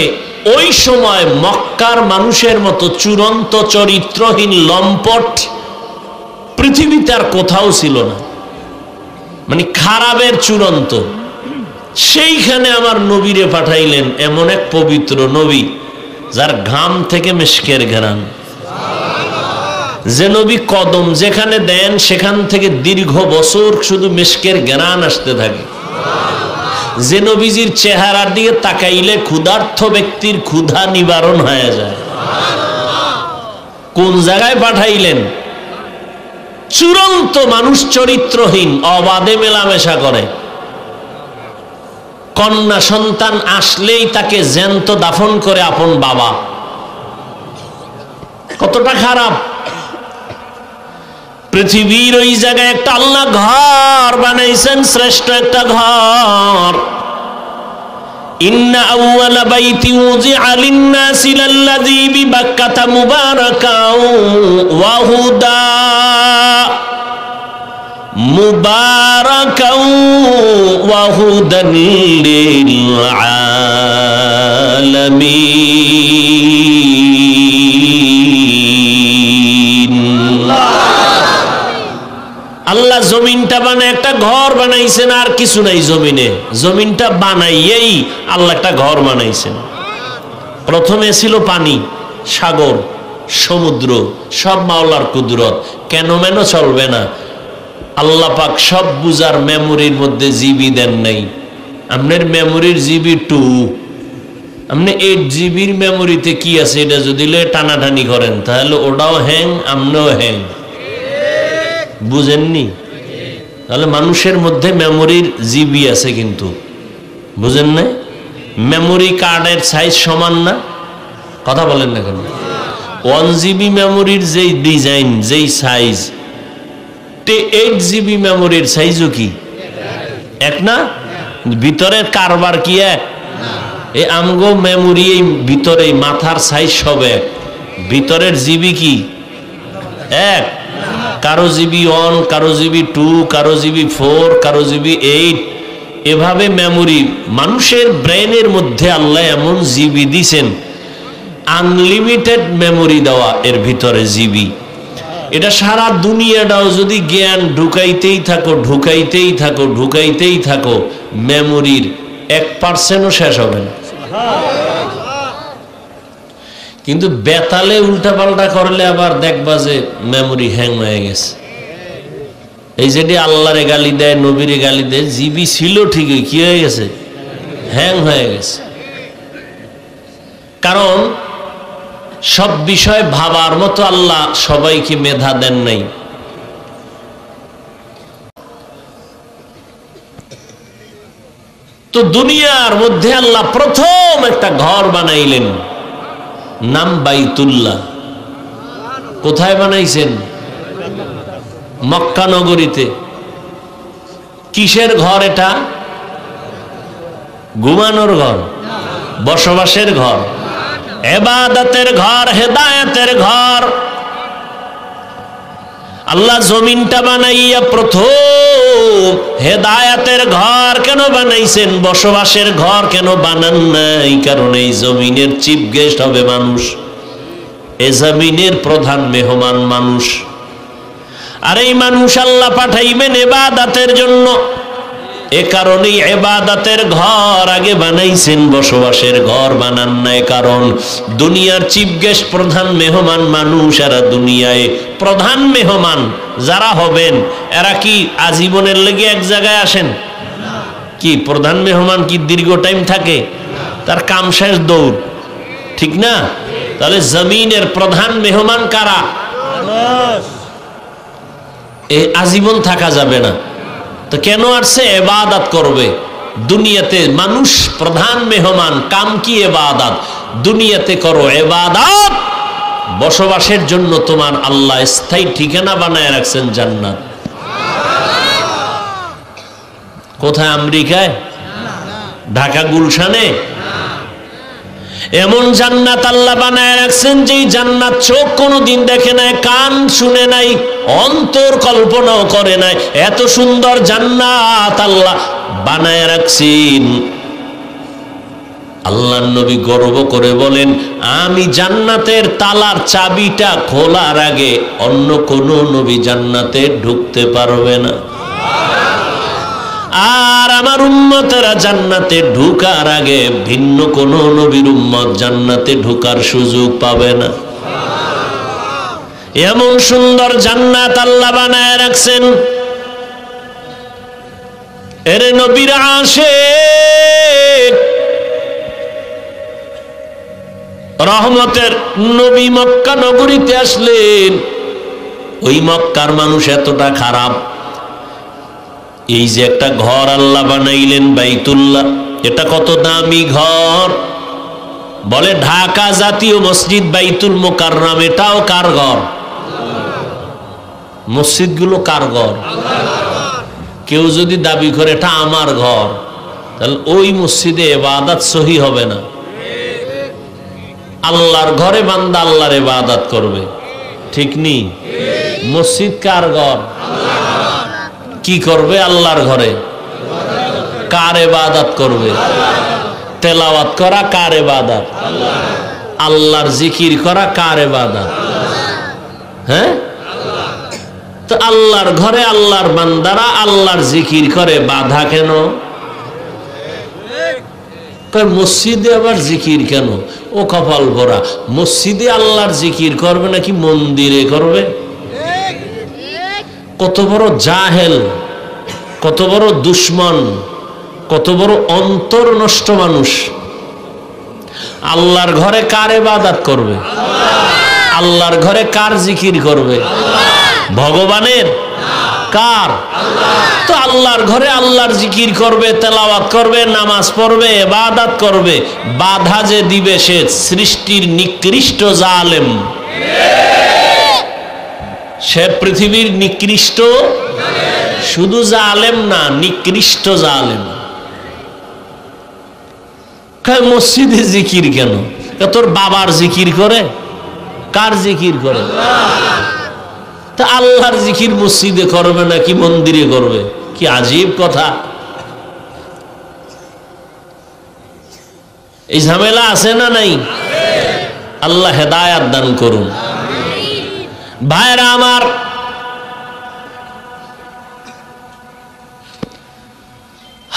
ওই সময় মক্কার মানুষের মতো চূড়ান্ত চরিত্রহীন লম্পট পৃথিবীতে আর কোথাও ছিল না, মানে খারাপের চূড়ান্ত। সেইখানে আমার নবীরে পাঠাইলেন, এমন এক পবিত্র নবী যার ঘাম থেকে মিশকের ঘ্রাণ, যে নবী কদম যেখানে দেন সেখান থেকে দীর্ঘ বছর শুধু মিশকের ঘ্রাণ আসতে থাকে, যে নবীজির চেহারার দিকে তাকাইলে ক্ষুধার্থ ব্যক্তির ক্ষুধা নিবারণ হয়ে যায়। কোন জায়গায় পাঠাইলেন? চূড়ান্ত মানুষ, চরিত্রহীন, অবাধে মেলামেশা করে। কন্যা সন্তান আসলেই তাকে জ্যান্ত দাফন করে আপন বাবা। কতটা খারাপ! পৃথিবীর ওই জায়গায় একটা আল্লাহ ঘর বানাইছেন, শ্রেষ্ঠ একটা ঘর। ইন্না আউওয়ালা বাইতি উযিআ লিন-নাসি লাল্লাযী বিবাক্কাতা মুবারাকাও ওয়া হুদা মুবারাকাও ওয়া হুদান লিল আলামিন। আল্লাহ জমিনটা বানায় একটা ঘর বানাইছেন, আর কিছু নাই জমিনে। জমিনটা বানাইয়েই আল্লাহ একটা ঘর বানাইছেন। প্রথমে ছিল পানি, সাগর, সমুদ্র, সব মাওলার কুদরত। কেন মেনো চলবে না। আল্লাহ পাক সব বুঝার মেমোরির মধ্যে জিবি দেন নাই। আপনার মেমোরির জিবি 2, আপনি 8 জিবির মেমোরিতে কি আছে এটা যদি টানাটানি করেন তাহলে ওটাও হ্যাং, আপনিও হ্যাং। বুঝেননি? তাহলে মানুষের মধ্যে মেমোরির জিবি আছে, কিন্তু বুঝেন না। মেমোরি কার্ডের সাইজ সমান না, কথা বলেন না কেন? 1 জিবি মেমোরির যেই ডিজাইন, যেই সাইজ, 8 জিবি মেমোরির সাইজও কি এক না? ভিতরের কারবার কি এক? এই আমগো মেমোরি, এই ভিতরে মাথার সাইজ সব এক, ভিতরের জিবি কি এক? কারো জিবি 1, কারো জিবি 2, কারো জিবি 4, কারো জিবি 8। এভাবে মেমোরি মানুষের ব্রেনের মধ্যে আল্লাহ এমন জিবি দিছেন, আনলিমিটেড মেমোরি দেওয়া এর ভিতরে জিবি। এটা সারা দুনিয়াটাও যদি জ্ঞান ঢুকাইতেই থাকো, ঢুকাইতেই থাকো, ঢুকাইতেই থাকো, মেমোরির 1%ও শেষ হবে না। কিন্তু বেতালে উল্টাপাল্টা করলে আবার দেখবা যে মেমোরি হ্যাং হয়ে গেছে। এই যেটি আল্লাহরে গালি দেয়, নবীরে গালি দেয়, জিবি ছিল ঠিকই, কি হয়ে গেছে? হ্যাং হয়ে গেছে। কারণ সব বিষয় ভাবার মতো আল্লাহ সবাইকে মেধা দেন নাই। তো দুনিয়ার মধ্যে আল্লাহ প্রথম একটা ঘর বানাইলেন, নাম বাইতুল্লাহ। কোথায় বানাইছেন? মক্কা নগরীতে। কিসের ঘর এটা? ঘুমানোর ঘর, বসবাসের ঘর, ইবাদতের ঘর, হেদায়েতের ঘর। আল্লাহ জমিনটা বানাইয়া প্রথম হেদায়েতের ঘর কেন বানাইছেন? বসবাসের ঘর কেন বানান নাই? কারণ এই জমিনের চিফ গেস্ট হবে মানুষ, এই জমিনের প্রধান মেহমান মানুষ। আর এই মানুষ আল্লাহ পাঠাইবেন ইবাদতের জন্য। এ কারণেই ইবাদতের ঘর আগে বানাইছেন, বসবাসের ঘর বানান নাই। কারণ দুনিয়ার চিফ গেস্ট, প্রধান মেহমান মানুষ। এরা দুনিয়ায় প্রধান মেহমান যারা হবেন, এরা কি আজীবনের লেগে এক জায়গায় আসেন? কি প্রধান মেহমান কি দীর্ঘ টাইম থাকে? তার কাম শেষ, দৌড়, ঠিক না? তাহলে জমিনের প্রধান মেহমান কারা? এ আজীবন থাকা যাবে না। তো কেন আসছে? ইবাদত করবে। দুনিয়াতে মানুষ প্রধান মেহমান, কাম কি? ইবাদত। দুনিয়াতে করো ইবাদত, বসবাসের জন্য তোমার আল্লাহ স্থায়ী ঠিকানা বানায় রাখছেন জান্নাত। কোথায়? আমেরিকায়, ঢাকা গুলশানে। এমন জান্নাত আল্লাহ বানায় রাখছেন যেই জান্নাত চোখ কোনোদিন দেখে নাই, কান শুনে নাই, অন্তর কল্পনাও করে নাই। এত সুন্দর জান্নাত আল্লাহ বানায় রাখছেন। আল্লাহর নবী গর্ব করে বলেন, আমি জান্নাতের তালার চাবিটা খোলার আগে অন্য কোন নবী জান্নাতে ঢুকতে পারবে না। আর আমার উম্মতেরা জান্নাতে ঢুকার আগে ভিন্ন কোন নবীর উম্মত জান্নাতে ঢুকার সুযোগ পাবে না। এমন সুন্দর জান্নাত আল্লাহ বানায় রাখছেন। এর নবীর আশিক রহমতের নবী মক্কা নগরীতে আসলেন। ওই মক্কার মানুষ এতটা খারাপ, এই যে একটা ঘর আল্লাহ বানাইলেন বাইতুল্লাহ, এটা কত দামি ঘর। বলে ঢাকা জাতীয় মসজিদ বাইতুল মোকাররম, এটাও কার ঘর? মসজিদগুলো কার ঘর? কেউ যদি দাবি করে এটা আমার ঘর, তাহলে ওই মসজিদে ইবাদত সহি হবে না। আল্লাহর ঘরে বান্দা আল্লাহর ইবাদত করবে, ঠিক নেই? মসজিদ কার ঘর? কি করবে? আল্লাহর ঘরে কার ইবাদত করবে? তেলাওয়াত করা কার ইবাদত? আল্লাহর জিকির করা কার ইবাদত? হ্যাঁ, তো আল্লাহর ঘরে আল্লাহর বান্দারা আল্লাহর জিকির করে, বাধা কেন? মসজিদে আবার জিকির কেন? ও কপাল ভরা, মসজিদে আল্লাহর জিকির করবে নাকি মন্দিরে করবে? কত বড় জাহেল, কত বড় দুশ্মন, কত বড় অন্তর নষ্ট মানুষ। আল্লাহর ঘরে কার ইবাদত করবে? আল্লাহর ঘরে কার জিকির করবে? ভগবানের? কার? তো আল্লাহর ঘরে আল্লাহর জিকির করবে, তেলাওয়াত করবে, নামাজ পড়বে, ইবাদত করবে। বাধা যে দিবে সে সৃষ্টির নিকৃষ্ট জালেম, সে পৃথিবীর নিকৃষ্ট, শুধু জালেম না, নিকৃষ্ট জালেম। মসজিদে জিকির কেন? তোর বাবার জিকির করে? কার জিকির করে? তা আল্লাহর জিকির মসজিদে করবে নাকি মন্দিরে করবে? কি আজীব কথা! এই ঝামেলা আছে না নাই? আল্লাহ হেদায়াত দান করুন। ভাইরা আমার,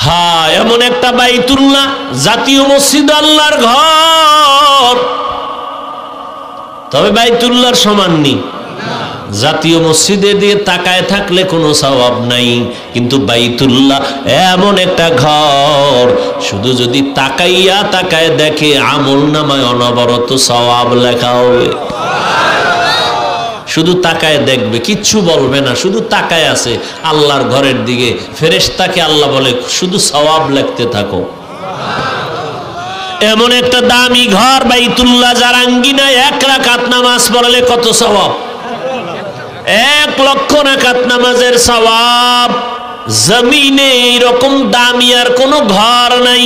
হ্যাঁ, এমন একটা বাইতুল্লাহ, জাতীয় মসজিদ আল্লাহর ঘর, তবে বাইতুল্লাহর সমান নেই। জাতীয় মসজিদে দিয়ে তাকায় থাকলে কোনো সওয়াব নাই, কিন্তু বাইতুল্লাহ এমন একটা ঘর, শুধু যদি তাকাইয়া তাকায় দেখে আমল নামায় অনবরত সওয়াব লেখা হবে। শুধু তাকায় দেখবে, কিচ্ছু বলবে না, শুধু তাকায় আছে আল্লাহর ঘরের দিকে। ফেরেশতাকে আল্লাহ বলে শুধু সওয়াব লিখতে থাকো। এমন একটা দামি ঘর বাইতুল্লাহ, যার আঙ্গিনায় 1 রাকাত নামাজ পড়লে কত সওয়াব? 1 লক্ষ রাকাত নামাজের সওয়াব। জমিনে এরকম দামি আর কোনো ঘর নাই।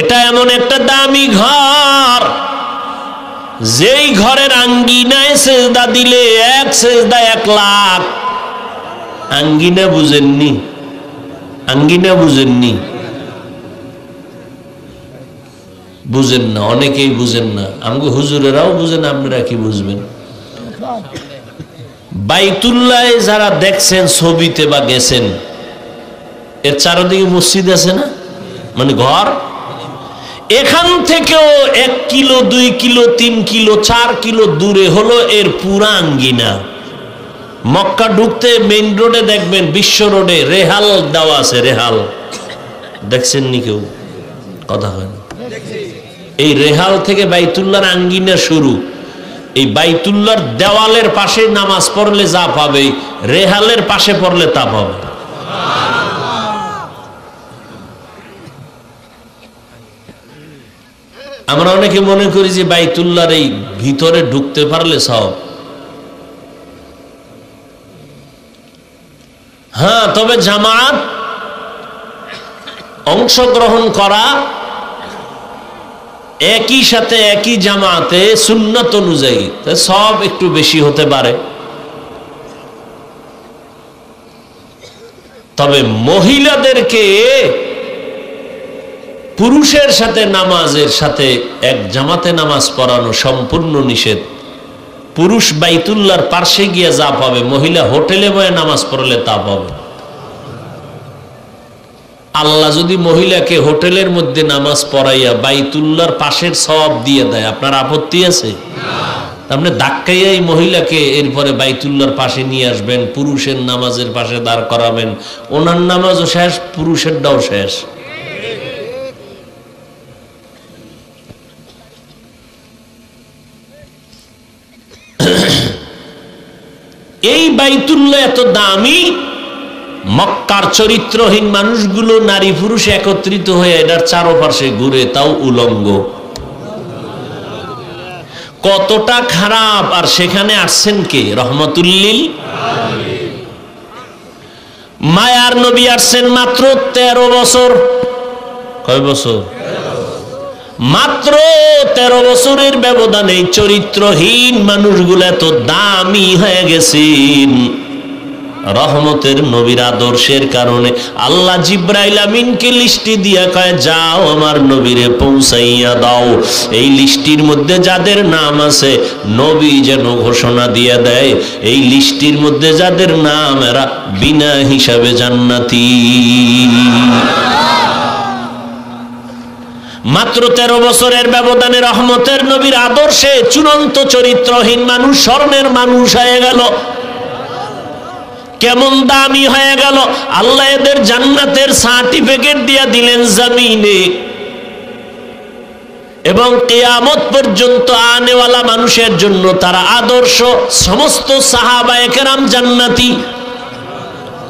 এটা এমন একটা দামি ঘর, যেই ঘরের আঙ্গিনায় সেজদা দিলে 1 সেজদা 1 লাখ। আঙ্গিনা বুঝেননি? আঙ্গিনা বুঝেননি? বুঝেন না, অনেকেই বুঝেন না। আমাকে হুজুরেরাও বুঝেন, আপনারা কি বুঝবেন? বাইতুল্লাহ যারা দেখছেন ছবিতে বা গেছেন, এর চারদিকে মসজিদ আছে না, মানে ঘর। এখান থেকেও 1 কিলো 2 কিলো 3 কিলো 4 কিলো দূরে হলো এর পুরা আঙ্গিনা। মক্কা ঢুকতে মেইন রোডে দেখবেন, বিশ্ব রোডে রেহাল দেওয়া আছে। রেহাল দেখছেন নি কেউ? কথা হয় না। এই রেহাল থেকে বাইতুল্লাহর আঙ্গিনা শুরু। এই বাইতুল্লাহর দেওয়ালের পাশে নামাজ পড়লে যা পাবে, রেহালের পাশে পড়লে তা পাবে। আমরা অনেকে মনে করি যে বাইতুল্লাহর এই ভিতরে ঢুকতে পারলে সব। হ্যাঁ, তবে জামাত অংশগ্রহণ করা, একই সাথে একই জামাতে সুন্নাত অনুযায়ী সব একটু বেশি হতে পারে। তবে মহিলাদেরকে পুরুষের সাথে নামাজের সাথে এক জামাতে নামাজ পড়ানো সম্পূর্ণ নিষেধ। পুরুষ বাইতুল্লাহর পাশে গিয়ে যা পাবে, মহিলা হোটেলে বয়ে নামাজ পড়লে তা পাবে। আল্লাহ যদি মহিলাকে হোটেলের মধ্যে নামাজ পড়াইয়া বাইতুল্লাহর পাশের সওয়াব দিয়ে দেয়, আপনার আপত্তি আছে? আপনি ধাক্কাইয়া এই মহিলাকে এরপরে বাইতুল্লাহর পাশে নিয়ে আসবেন, পুরুষের নামাজের পাশে দাঁড় করাবেন, ওনার নামাজও শেষ, পুরুষেরটাও শেষ। এই বাইতুল্লাহ এত দামি, মক্কার চরিত্রহীন মানুষগুলো নারী পুরুষ একত্রিত হয়ে এটার চারপাশে ঘুরে, তাও উলঙ্গ। কতটা খারাপ! আর সেখানে আসছেন কে? রহমতুল্লিল। মায়ার নবী আসছেন মাত্র 13 বছর। কয় বছর? মাত্র 13 বছরের ব্যবধানে চরিত্রহীন মানুষগুলো এত দামি হয়ে গেছেন রহমতের নবীর আদর্শের কারণে। আল্লাহ জিব্রাইল আমিনকে লিস্টি দিয়া কয়, যাও আমার নবীরে পৌঁছাইয়া দাও। এই লিস্টির মধ্যে যাদের নাম আছে নবী যেন ঘোষণা দিয়া দেয়, এই লিস্টির মধ্যে যাদের নাম, এরা বিনা হিসাবে জান্নাতি। মাত্র 13 বছরের ব্যবধানে রহমতের নবীর আদর্শে চূড়ান্ত চরিত্রহীন মানুষ স্বর্ণের মানুষ হয়ে গেল। কেমন দামি হয়ে গেল! আল্লাহ এদের জান্নাতের সার্টিফিকেট দিয়ে দিলেন জমিনে, এবং কিয়ামত পর্যন্ত আনেওয়ালা মানুষের জন্য তারা আদর্শ। সমস্ত সাহাবায়ে কেরাম জান্নাতি।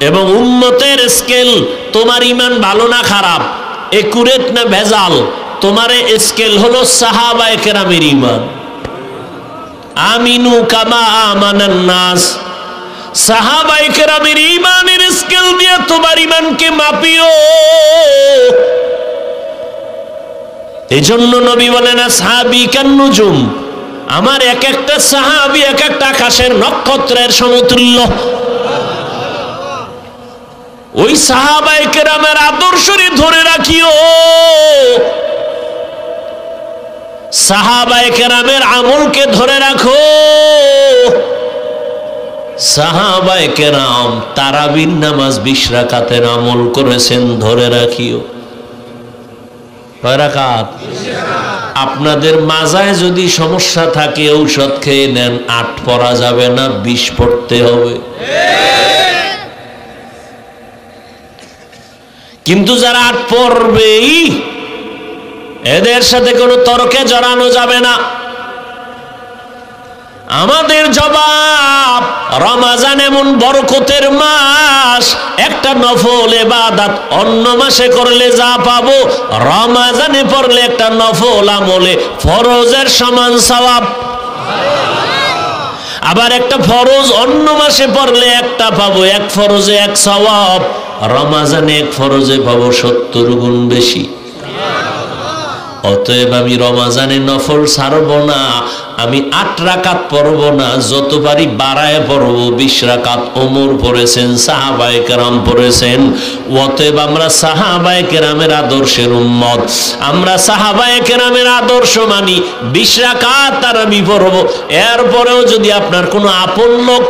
এবং উম্মতের স্কেল, তোমার ঈমান ভালো না খারাপ, একুরেট না ভেজাল, তোমার স্কেল হলো সাহাবায়ে কেরামের ঈমান। আমিনু কামা আমানান নাস। সাহাবায়ে কেরামের ঈমানের স্কেল দিয়ে তোমার ঈমানকে মাপিও। এজন্য নবী বলেন, আসহাবী কান্নুজুম, আমার এক একটা সাহাবী এক একটা আকাশের নক্ষত্রের সমতুল্য। ওই সাহাবায়ে কেরামের আদর্শরে ধরে রাখিও। সাহাবায়ে কেরামের আমলকে ধরে রাখো। সাহাবায়ে কেরাম তারাবির নামাজ 20 রাকাতের আমল করেছেন, ধরে রাখিও। কয় রাকাত? আপনাদের মাজায় যদি সমস্যা থাকে ঔষধ খেয়ে নেন, 8 পড়া যাবে না, 20 পড়তে হবে। কিন্তু যারা 8 পড়বেই, এদের সাথে কোনো তর্কে জড়ানো যাবে না। আমাদের জবাব, রমজান এমন বরকতের মাস, একটা নফল ইবাদত অন্য মাসে করলে যা পাবো, রমজানে পড়লে একটা নফল আমলে ফরজের সমান সওয়াব। আবার একটা ফরজ অন্য মাসে পড়লে একটা পাবো, 1 ফরজে 1 সওয়াব, রমজানে 1 ফরজে পাবো 70 গুণ বেশি। অতএব আমি রমজানে নফল ছাড়বো না, আমি 8 রাকাত পড়বো না, যত পারি বাড়ায় পড়বো। 20 রাকাত ওমর পড়েছেন, সাহাবায়ে কেরাম পড়েছেন। অতএব আমরা সাহাবায়ে কেরামের আদর্শের উম্মত, আমরা সাহাবায়ে কেরামের আদর্শ মানি। 20 রাকাত আর আমি পড়বো। এরপরেও যদি আপনার কোনো আপন লোক,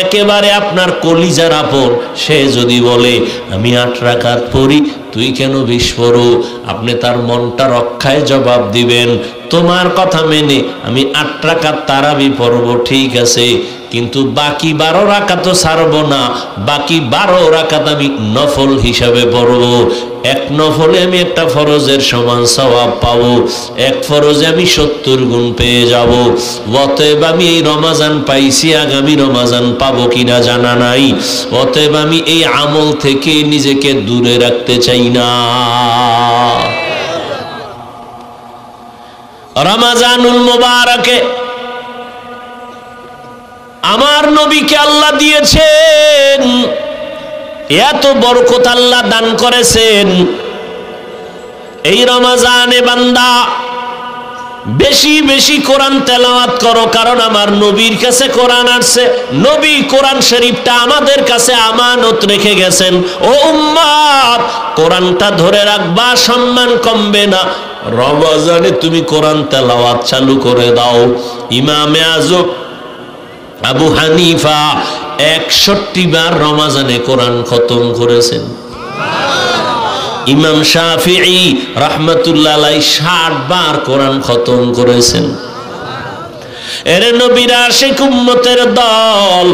একেবারে আপনার কলিজার আপন, সে যদি বলে আমি 8 রাকাত পড়ি, তুই কেন 20 পড়ো, আপনি তার মনটা রক্ষায় জবাব দিবেন, তোমার কথা মেনে আমি 8 রাকাত তারাবি পড়ব, ঠিক আছে, কিন্তু বাকি 12 রাকাত ছাড়বো না, বাকি 12 রাকাত আমি নফল হিসাবে পড়ব। 1 নফলে আমি একটা ফরজের সমান সওয়াব পাবো, 1 ফরজে আমি 70 গুণ পেয়ে যাব। অতএব আমি এই রমজান পাইছি, আগামী রমজান পাবো কিনা জানা নাই। অতএব আমি এই আমল থেকে নিজেকে দূরে রাখতে চাই না। রমজানুল মুবারকে আমার নবীকে আল্লাহ দিয়েছেন, এত বরকত আল্লাহ দান করেছেন। এই রমজানে বান্দা বেশি বেশি কোরআন তেলাওয়াত করো, কারণ আমার নবীর কাছে কোরআন আসছে। নবী কোরআন শরীফটা আমাদের কাছে আমানত রেখে গেছেন। ও উম্মত, কোরআনটা ধরে রাখবা, সম্মান কমবে না। রমজানে তুমি কোরআন তেলাওয়াত চালু করে দাও। ইমামে আজম আবু হানিফা 61 বার রমজানে কোরআন খতম করেছেন। ইমাম শাফিঈ রাহমাতুল্লাহ আলাইহি 60 বার কোরআন খতম করেছেন। এর নবীর আশিক উম্মতের দল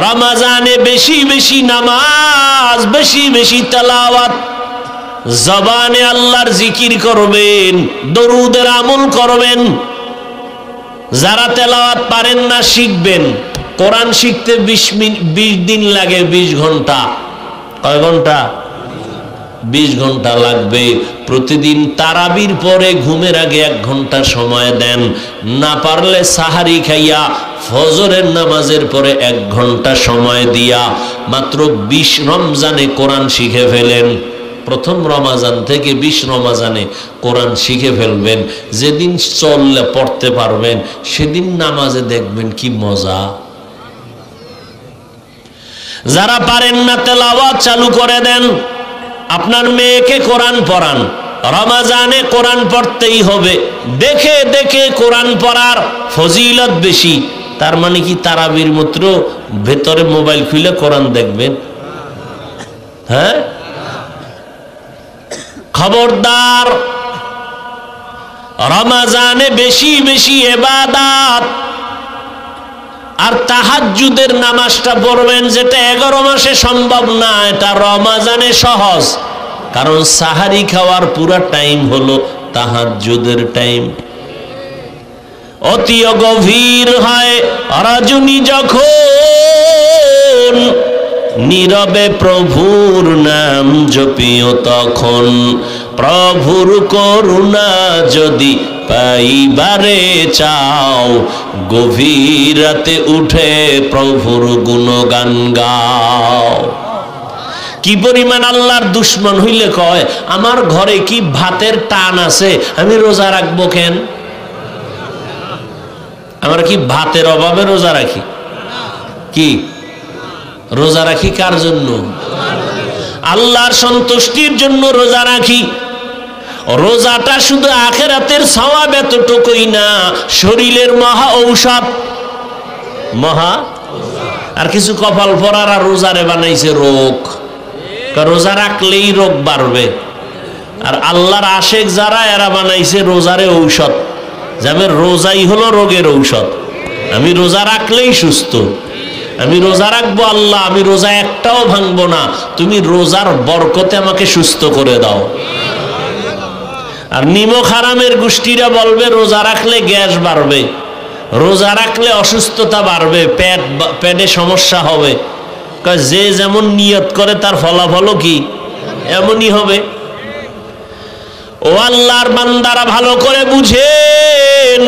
রমজানে বেশি বেশি নামাজ, বেশি বেশি তেলাওয়াত, জবানে আল্লাহর জিকির করবেন, দরুদের আমল করবেন। যারা তেলাওয়াত পারেন না শিখবেন, কোরআন শিখতে 20 দিন লাগে, 20 ঘন্টা। কয় ঘন্টা? 20 ঘন্টা লাগবে। প্রতিদিন তারাবির পরে ঘুমের আগে 1 ঘন্টা সময় দেন। না পারলে সাহারি খাইয়া ফজরের নামাজের পরে 1 ঘন্টা সময় দিয়া মাত্র 20 রমজানে কোরআন শিখে ফেলেন। প্রথম রমাজান থেকে 20 রমাজানে কোরআন শিখে ফেলবেন। যেদিন চললে পড়তে পারবেন সেদিন নামাজে দেখবেন কি মজা। যারা পারেন না তেলাওয়াত চালু করে দেন। আপনার মেয়েকে কোরআন পড়ান, রমাজানে কোরআন পড়তেই হবে। দেখে দেখে কোরআন পড়ার ফজিলত বেশি। তার মানে কি তারাবির মাত্র ভেতরে মোবাইল খুলে কোরআন দেখবেন? হ্যাঁ, খবরদার। রমাজানে বেশি বেশি ইবাদত আর তাহাজ্জুদের নামাজটা পড়বেন, যেটা 11 মাসে সম্ভব না, এটা রমাজানে সহজ। কারণ সাহারি খাওয়ার পুরা টাইম হলো তাহাজ্জুদের টাইম। অতি গভীর হয় রজনী যখন, নীরবে প্রভুর নাম জপিও তখন। প্রভুর করুণা যদি পাইবারে চাও, গভীর রাতে উঠে প্রভুর গুণগান গাও। কি পরিমাণ আল্লাহর দুশ্মন হইলে কয়, আমার ঘরে কি ভাতের টান আছে, আমি রোজা রাখবো কেন? আমরা কি ভাতের অভাবে রোজা রাখি? কি রোজা রাখি কার জন্য? আল্লাহর সন্তুষ্টির জন্য রোজা রাখি। রোজাটা শুধু আখিরাতের সওয়াব এতটুকুই না, শরীরের মহা ঔষধ। মহা আর কিছু কপাল পরার আর রোজারে বানাইছে রোগ। রোজা রাখলেই রোগ বাড়বে। আর আল্লাহর আশেক যারা, এরা বানাইছে রোজারে ঔষধ। যাবে রোজাই হলো রোগের ঔষধ। আমি রোজা রাখলেই সুস্থ। আমি রোজা রাখবো আল্লাহ, আমি রোজা একটাও ভাঙবো না, তুমি রোজার বরকতে আমাকে সুস্থ করে দাও। আর নিমক হারামের গোষ্ঠীরা বলবে রোজা রাখলে গ্যাস বাড়বে, রোজা রাখলে অসুস্থতা বাড়বে, পেটে সমস্যা হবে। যে যেমন নিয়ত করে তার ফলাফলও কি এমনই হবে। ও আল্লাহর বান্দারা, ভালো করে বুঝেন,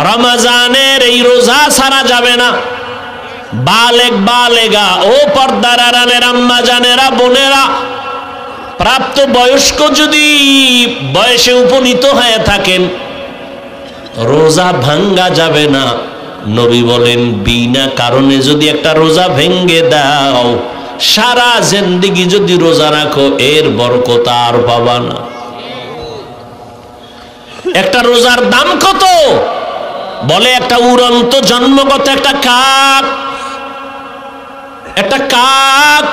রমজানের এই রোজা ছাড়া যাবে না। বালেগ বালেগা, ও পর্দার আড়ালের আম্মা জানেরা, বোনেরা, প্রাপ্ত বয়স্ক যদি বয়সে উপনীত হয়ে থাকেন, রোজা ভাঙ্গা যাবে না। নবী বলেন, বিনা কারণে যদি একটা রোজা ভেঙ্গে দাও, সারা জিন্দেগি যদি রোজা রাখো, এর বরকত আর পাবা না। একটা রোজার দাম কত? বলে একটা উড়ন্ত জন্মগত একটা কাক, একটা কাক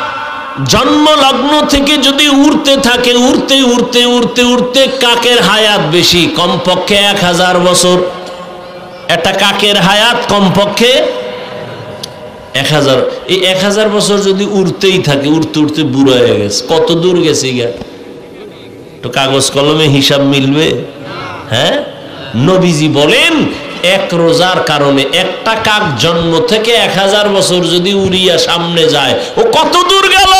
জন্ম লগ্ন থেকে যদি উড়তে থাকে, উড়তে উড়তে উড়তে উড়তে কাকের হায়াত বেশি, কমপক্ষে 1000 বছর। একটা কাকের হায়াত কমপক্ষে 1000। এই 1000 বছর যদি উড়তেই থাকে, উড়তে উড়তে বুড়ো হয়ে গেছে, কত দূর গেছে গা? তো কাগজ কলমে হিসাব মিলবে? হ্যাঁ, নবীজি বলেন, এক রোজার কারণে একটা কাক জন্ম থেকে 1000 বছর যদি উড়িয়া সামনে যায়, ও কত দূর গেল?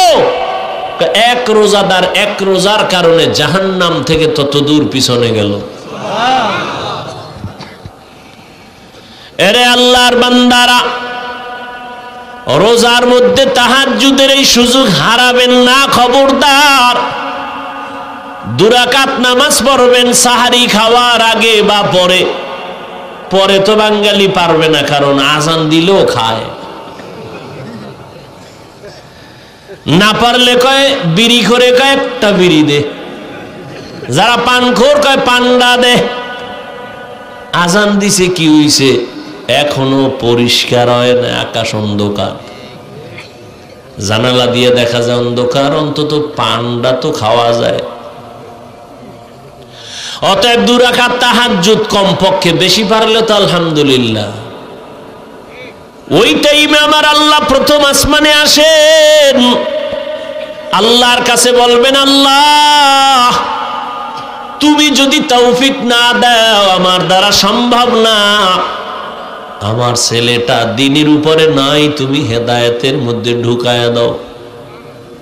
এক রোজাদার এক রোজার কারণে জাহান্নাম থেকে তত দূর পিছনে গেল। এরে আল্লাহর বান্দারা, রোজার মধ্যে তাহাজ্জুদের এই সুযোগ হারাবেন না, খবরদার। 2 রাকাত নামাজ পড়বেন সাহারি খাওয়ার আগে বা পরে। পরে তো বাঙালি পারবে না, কারণ আজান দিলেও খায় না। পারলে কয় বিড়ি করে, কয় একটা বিড়ি দে। যারা পানখোর কয় পান্ডা দে। আজান দিছে, কি হইছে? এখনো পরিষ্কার হয় না, আকাশ অন্ধকার। জানালা দিয়ে দেখা যায় অন্ধকার, অন্তত পান্ডা তো খাওয়া যায়। অতএব 2 রাকাত তাহাজ্জুদ কমপক্ষে, বেশি পারলে তো আলহামদুলিল্লাহ। ওই টাইমে আমার আল্লাহ প্রথম আসমানে আসেন, আল্লাহর কাছে বলবেন, আল্লাহ তুমি যদি তৌফিক না দাও, আমার দ্বারা সম্ভব না। আমার ছেলেটা দিনের উপরে নাই, তুমি হেদায়েতের মধ্যে ঢুকায়া দাও।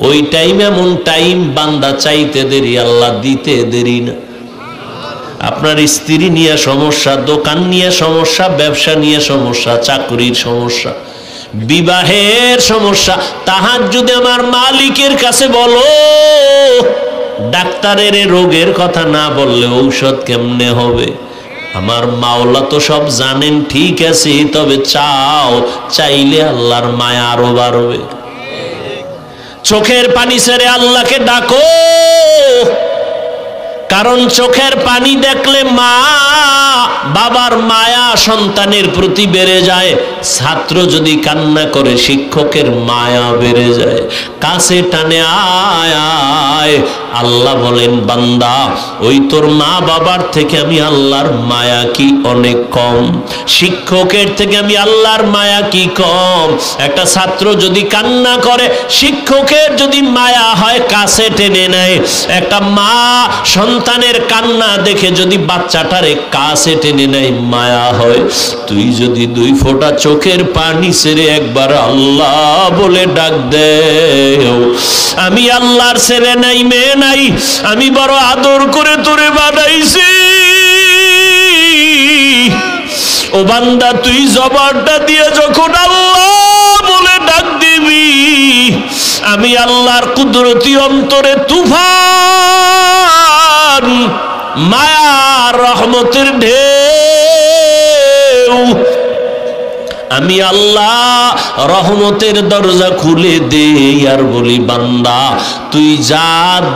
ওই টাইম এমন টাইম, বান্দা চাইতে দেরি, আল্লাহ দিতে দেরি না। আপনার স্ত্রী নিয়ে সমস্যা, দোকান নিয়ে সমস্যা, ব্যবসা নিয়ে সমস্যা, চাকরির সমস্যা, বিবাহের সমস্যা, তাহাজ্জুদে আমার মালিকের কাছে বলো। ডাক্তারের রোগের কথা না বললে ঔষধ কেমনে হবে? আমার মাওলা তো সব জানেন, ঠিক আছে, তবে চাও, চাইলে আল্লাহর মায়া আরো বাড়বে। চোখের পানি ছেড়ে আল্লাহকে ডাকো, কারণ চোখের পানি দেখলে মা বাবার মায়া সন্তানের প্রতি বেড়ে যায়। ছাত্র যদি কান্না করে শিক্ষকের মায়া বেড়ে যায়। কাছে টানে আয় আয়। আল্লাহ বলেন, বান্দা ওই তোর মা বাবার থেকে আমি আল্লাহর মায়া কি অনেক কম? শিক্ষকের থেকে আমি আল্লাহর মায়া কি কম? একটা ছাত্র যদি কান্না করে, শিক্ষকের যদি মায়া হয় কাছে টেনে নেয়। একটা মা সন্তানের কান্না দেখে যদি বাচ্চাটারে কাছে টেনে নেয়, মায়া হয়। তুই যদি 2 ফোঁটা চোখের পানি ছেড়ে একবার আল্লাহ বলে ডাক দে, আমি আল্লাহর ছেলে নাই, মেয়ে নাই, আমি বড় আদর করে তোরে বানাইছি। ও বান্দা, তুই জবানটা দিয়ে যখন আল্লাহ বলে ডাক দিবি, আমি আল্লাহর কুদরতি অন্তরে তুফান, মায়া রহমতের ঢেউ, আমি আল্লাহ রহমতের দরজা খুলে দেই আর বলি, বান্দা তুই যা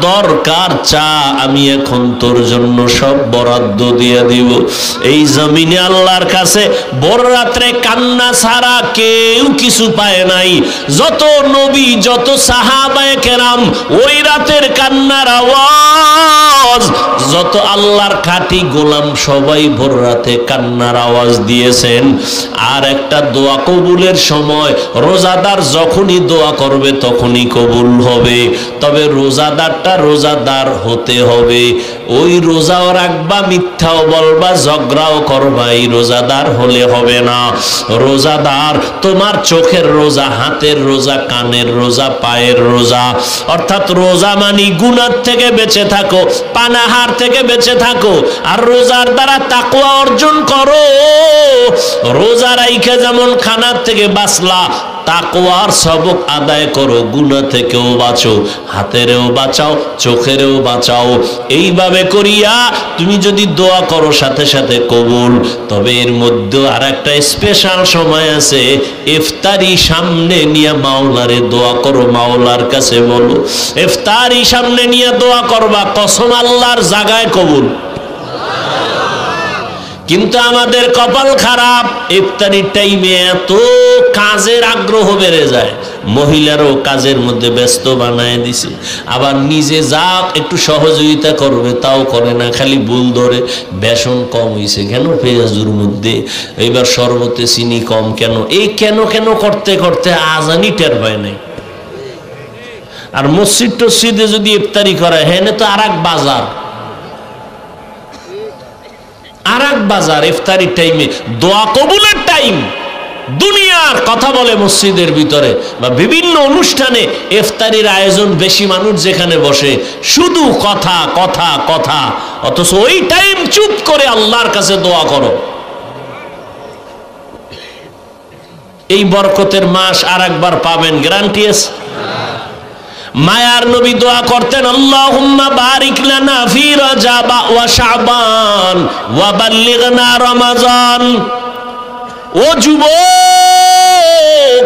দরকার চা, আমি এখন তোর জন্য সব বরাদ্দ দিয়ে দিব। এই জমিনে আল্লাহর কাছে ভোর রাত্রে কান্না ছাড়া কেউ কিছু পায় নাই। যত নবী, যত সাহাবায়ে কেরাম ওই রাতের কান্নার আওয়াজ, যত আল্লাহর খাঁটি গোলাম সবাই ভোর রাতে কান্নার আওয়াজ দিয়েছেন। আর একটা দোয়া কবুলের সময়, রোজাদার যখনই দোয়া করবে তখনই কবুল হবে। তবে রোজাদারটা রোজাদার হতে হবে। ওই রোজাও রাখবা, মিথ্যাও বলবা, ঝগড়াও করবা, এই রোজাদার হলে হবে না। রোজাদার তোমার চোখের রোজা, হাতের রোজা, কানের রোজা, পায়ের রোজা। অর্থাৎ রোজা মানি গুনাহ থেকে বেঁচে থাকো, পানাহার থেকে বেঁচে থাকো, আর রোজার দ্বারা তাকওয়া অর্জন করো। রোজা রাইখা যেমন খানার থেকে বাঁচলা, তাকওয়ার সবক আদায় করো, গুনাহ থেকেও বাঁচো, হাতেরও বাঁচাও, চোখেরও বাঁচাও। এইভাবে করিয়া তুমি যদি দোয়া করো সাথে সাথে কবুল। তবে এর মধ্যে আর একটা স্পেশাল সময় আছে, ইফতারি সামনে নিয়ে মাওলারে দোয়া করো, মাওলার কাছে বলো। ইফতারি সামনে নিয়ে দোয়া করবা, কসম আল্লাহর জায়গায় কবুল। কিন্তু আমাদের কপাল খারাপ, ইফতারির টাইমে এত কাজের আগ্রহ বেড়ে যায়, মহিলারও কাজের মধ্যে ব্যস্ত বানায় দিছে। আবার নিজে যা একটু সহযোগিতা করবে তাও করে না, খালি ভুল ধরে। বেসন কম হয়েছে কেন পেঁয়াজুর মধ্যে, এইবার শরবতে চিনি কম কেন, এই কেন কেন করতে করতে আজানি টের পায় নাই। আর মসজিদ টসজিদে যদি ইফতারি করা, হ্যাঁ তো আর এক বাজার, আর এক বাজার। ইফতারির টাইমে দোয়া কবুলের টাইম, দুনিয়ার কথা বলে মসজিদের ভিতরে বা বিভিন্ন অনুষ্ঠানে ইফতারির আয়োজন, বেশি মানুষ যেখানে বসে শুধু কথা কথা কথা, অথচ ওই টাইম চুপ করে আল্লাহর কাছে দোয়া করো। এই বরকতের মাস আর একবার পাবেন, গ্যারান্টি আছে। মায়ার নবী দোয়া করতেন, আল্লাহুম্মা বারিক লানা ফি রাজাব ওয়া শাবান ওয়া বাল্লিগনা রমাজান। ও যুবক,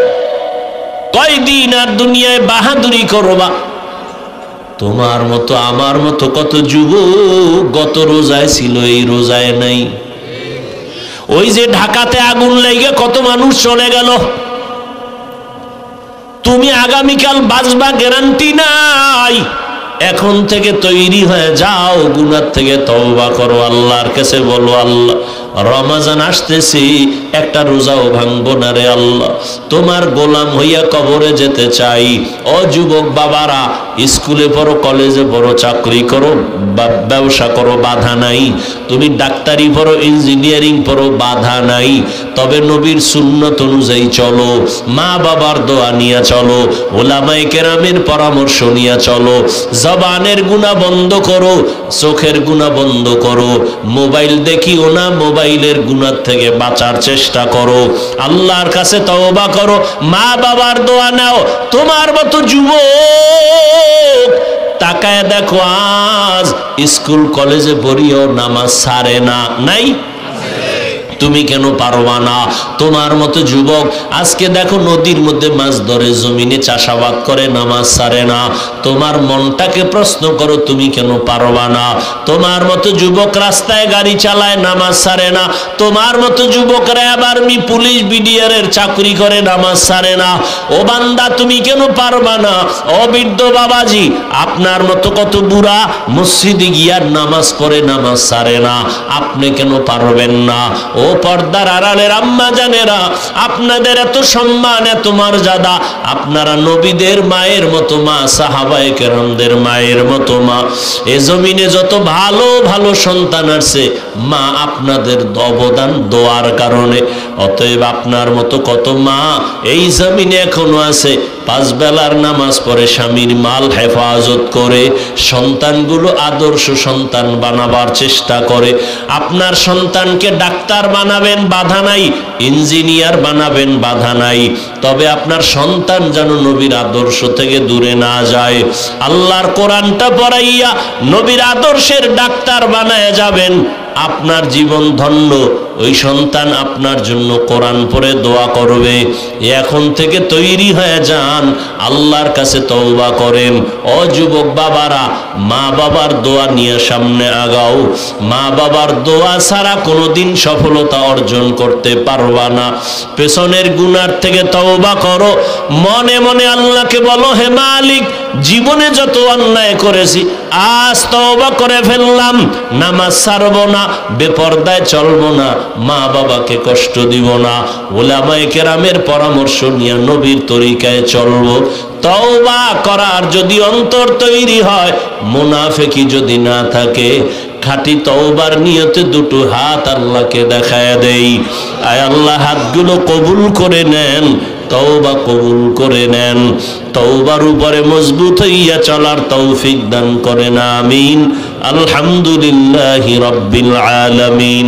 কয়দিন আর দুনিয়ায় বাহাদুরি করবা? তোমার মতো আমার মতো কত যুবক গত রোজায় ছিল, এই রোজায় নাই। ওই যে ঢাকাতে আগুন লেগে কত মানুষ চলে গেল, তুমি আগামীকাল বাঁচবা গ্যারান্টি নাই। এখন থেকে তৈরি হয়ে যাও, গুনাহ থেকে তওবা করো, আল্লাহর কাছে বলো, আল্লাহ রমজান আসতেছি, একটা রোজাও ভাঙবো না রে আল্লাহ, তোমার গোলাম হইয়া কবরে যেতে চাই। ও যুবক বাবারা, স্কুলে পড়ো, কলেজে পড়ো, চাকরি করো, ব্যবসা করো, বাধা নাই। তুমি ডাক্তারি পড়ো, ইঞ্জিনিয়ারিং পড়ো, বাধা নাই। তবে নবীর সুন্নত অনুযায়ী চলো, মা বাবার দোয়া নিয়ে চলো, ওলামায়ে কেরামের পরামর্শ নিয়ে চলো। জবানের গুনাহ বন্ধ করো, চোখের গুনাহ বন্ধ করো, মোবাইল দেখিও না, মোবাইলের গুনাহ থেকে বাঁচার চেষ্টা করো, আল্লাহর কাছে তওবা করো, মা বাবার দোয়া নাও। তোমার মতো যুবক তাকায় দেখো, আজ স্কুল কলেজে পড়িও নামাজ ছাড়ে না, নাই? তুমি কেন পারবা না? তোমার মতো যুবক আজকে দেখো নদীর মধ্যে মাছ ধরে, জমিনে চাষাবাদ করে, নামাজ ছাড়ে না। তোমার মনটাকে প্রশ্ন করো, তুমি কেন পারবা না? তোমার মতো যুবক রাস্তায় গাড়ি চালায়, নামাজ ছাড়ে না। তোমার মতো যুবকরা আবার পুলিশ বিডিআরের চাকরি করে, নামাজ ছাড়ে না। ও বান্দা, তুমি কেন পারবা না? ও বৃদ্ধ বাবাজি, আপনার মতো কত বুড়া মসজিদে গিয়া নামাজ পড়ে, নামাজ ছাড়ে না, আপনি কেন পারবেন না? ও পর্দার আড়ালের আম্মা জানেরা, আপনাদের এত সম্মান, এত মর্যাদা, আপনারা নবীদের মায়ের মতো মা, সাহাবায়ে কেরামদের মায়ের মতো মা। এ জমিনে যত ভালো ভালো সন্তান আছে, মা আপনাদের অবদান দোয়ার কারণে। অতএব আপনার মতো কত মা এই জমিনে এখনো আছে, পাঁচ বেলার নামাজ পড়ে, স্বামীর মাল হেফাজত করে, সন্তানগুলো আদর্শ সন্তান বানাবার চেষ্টা করে। আপনার সন্তানকে ডাক্তার বানাবেন, বাধা নাই, ইঞ্জিনিয়ার বানাবেন, বাধা নাই, তবে আপনার সন্তান যেন নবীর আদর্শ থেকে দূরে না যায়। আল্লাহর কোরআনটা পড়াইয়া নবীর আদর্শের ডাক্তার বানায় যাবেন, আপনার জীবন ধন্য। ওই সন্তান আপনার জন্য কোরআন পড়ে দোয়া করবে। এখন থেকে তৈরি হয়ে যান, আল্লাহর কাছে তওবা করেন। ও যুবক বাবারা, মা বাবার দোয়া নিয়ে সামনে আগাও। মা বাবার দোয়া ছাড়া কোনোদিন সফলতা অর্জন করতে পারবা না। পেছনের গুনার থেকে তওবা করো, মনে মনে আল্লাহকে বলো, হে মালিক, জীবনে যত অন্যায় করেছি আজ তওবা করে ফেললাম, নামাজ ছাড়বো না, বেপরদায় চলবো না, মা বাবাকে কষ্ট দিব না, ওলামায়ে কেরামের পরামর্শ নিয়ে নবীর তরিকায় চলবো। তওবা করার যদি অন্তর তৈরি হয়, মুনাফিকি যদি না থাকে, খাঁটি তওবার নিয়তে দুটো হাত আল্লাহকে দেখায় দেই। আয় আল্লাহ, হাতগুলো কবুল করে নেন, তওবা কবুল করে নেন, তওবার উপরে মজবুত হইয়া চলার তৌফিক দান করেন, আমিন। আলহামদুলিল্লাহি রাব্বিল আলামিন।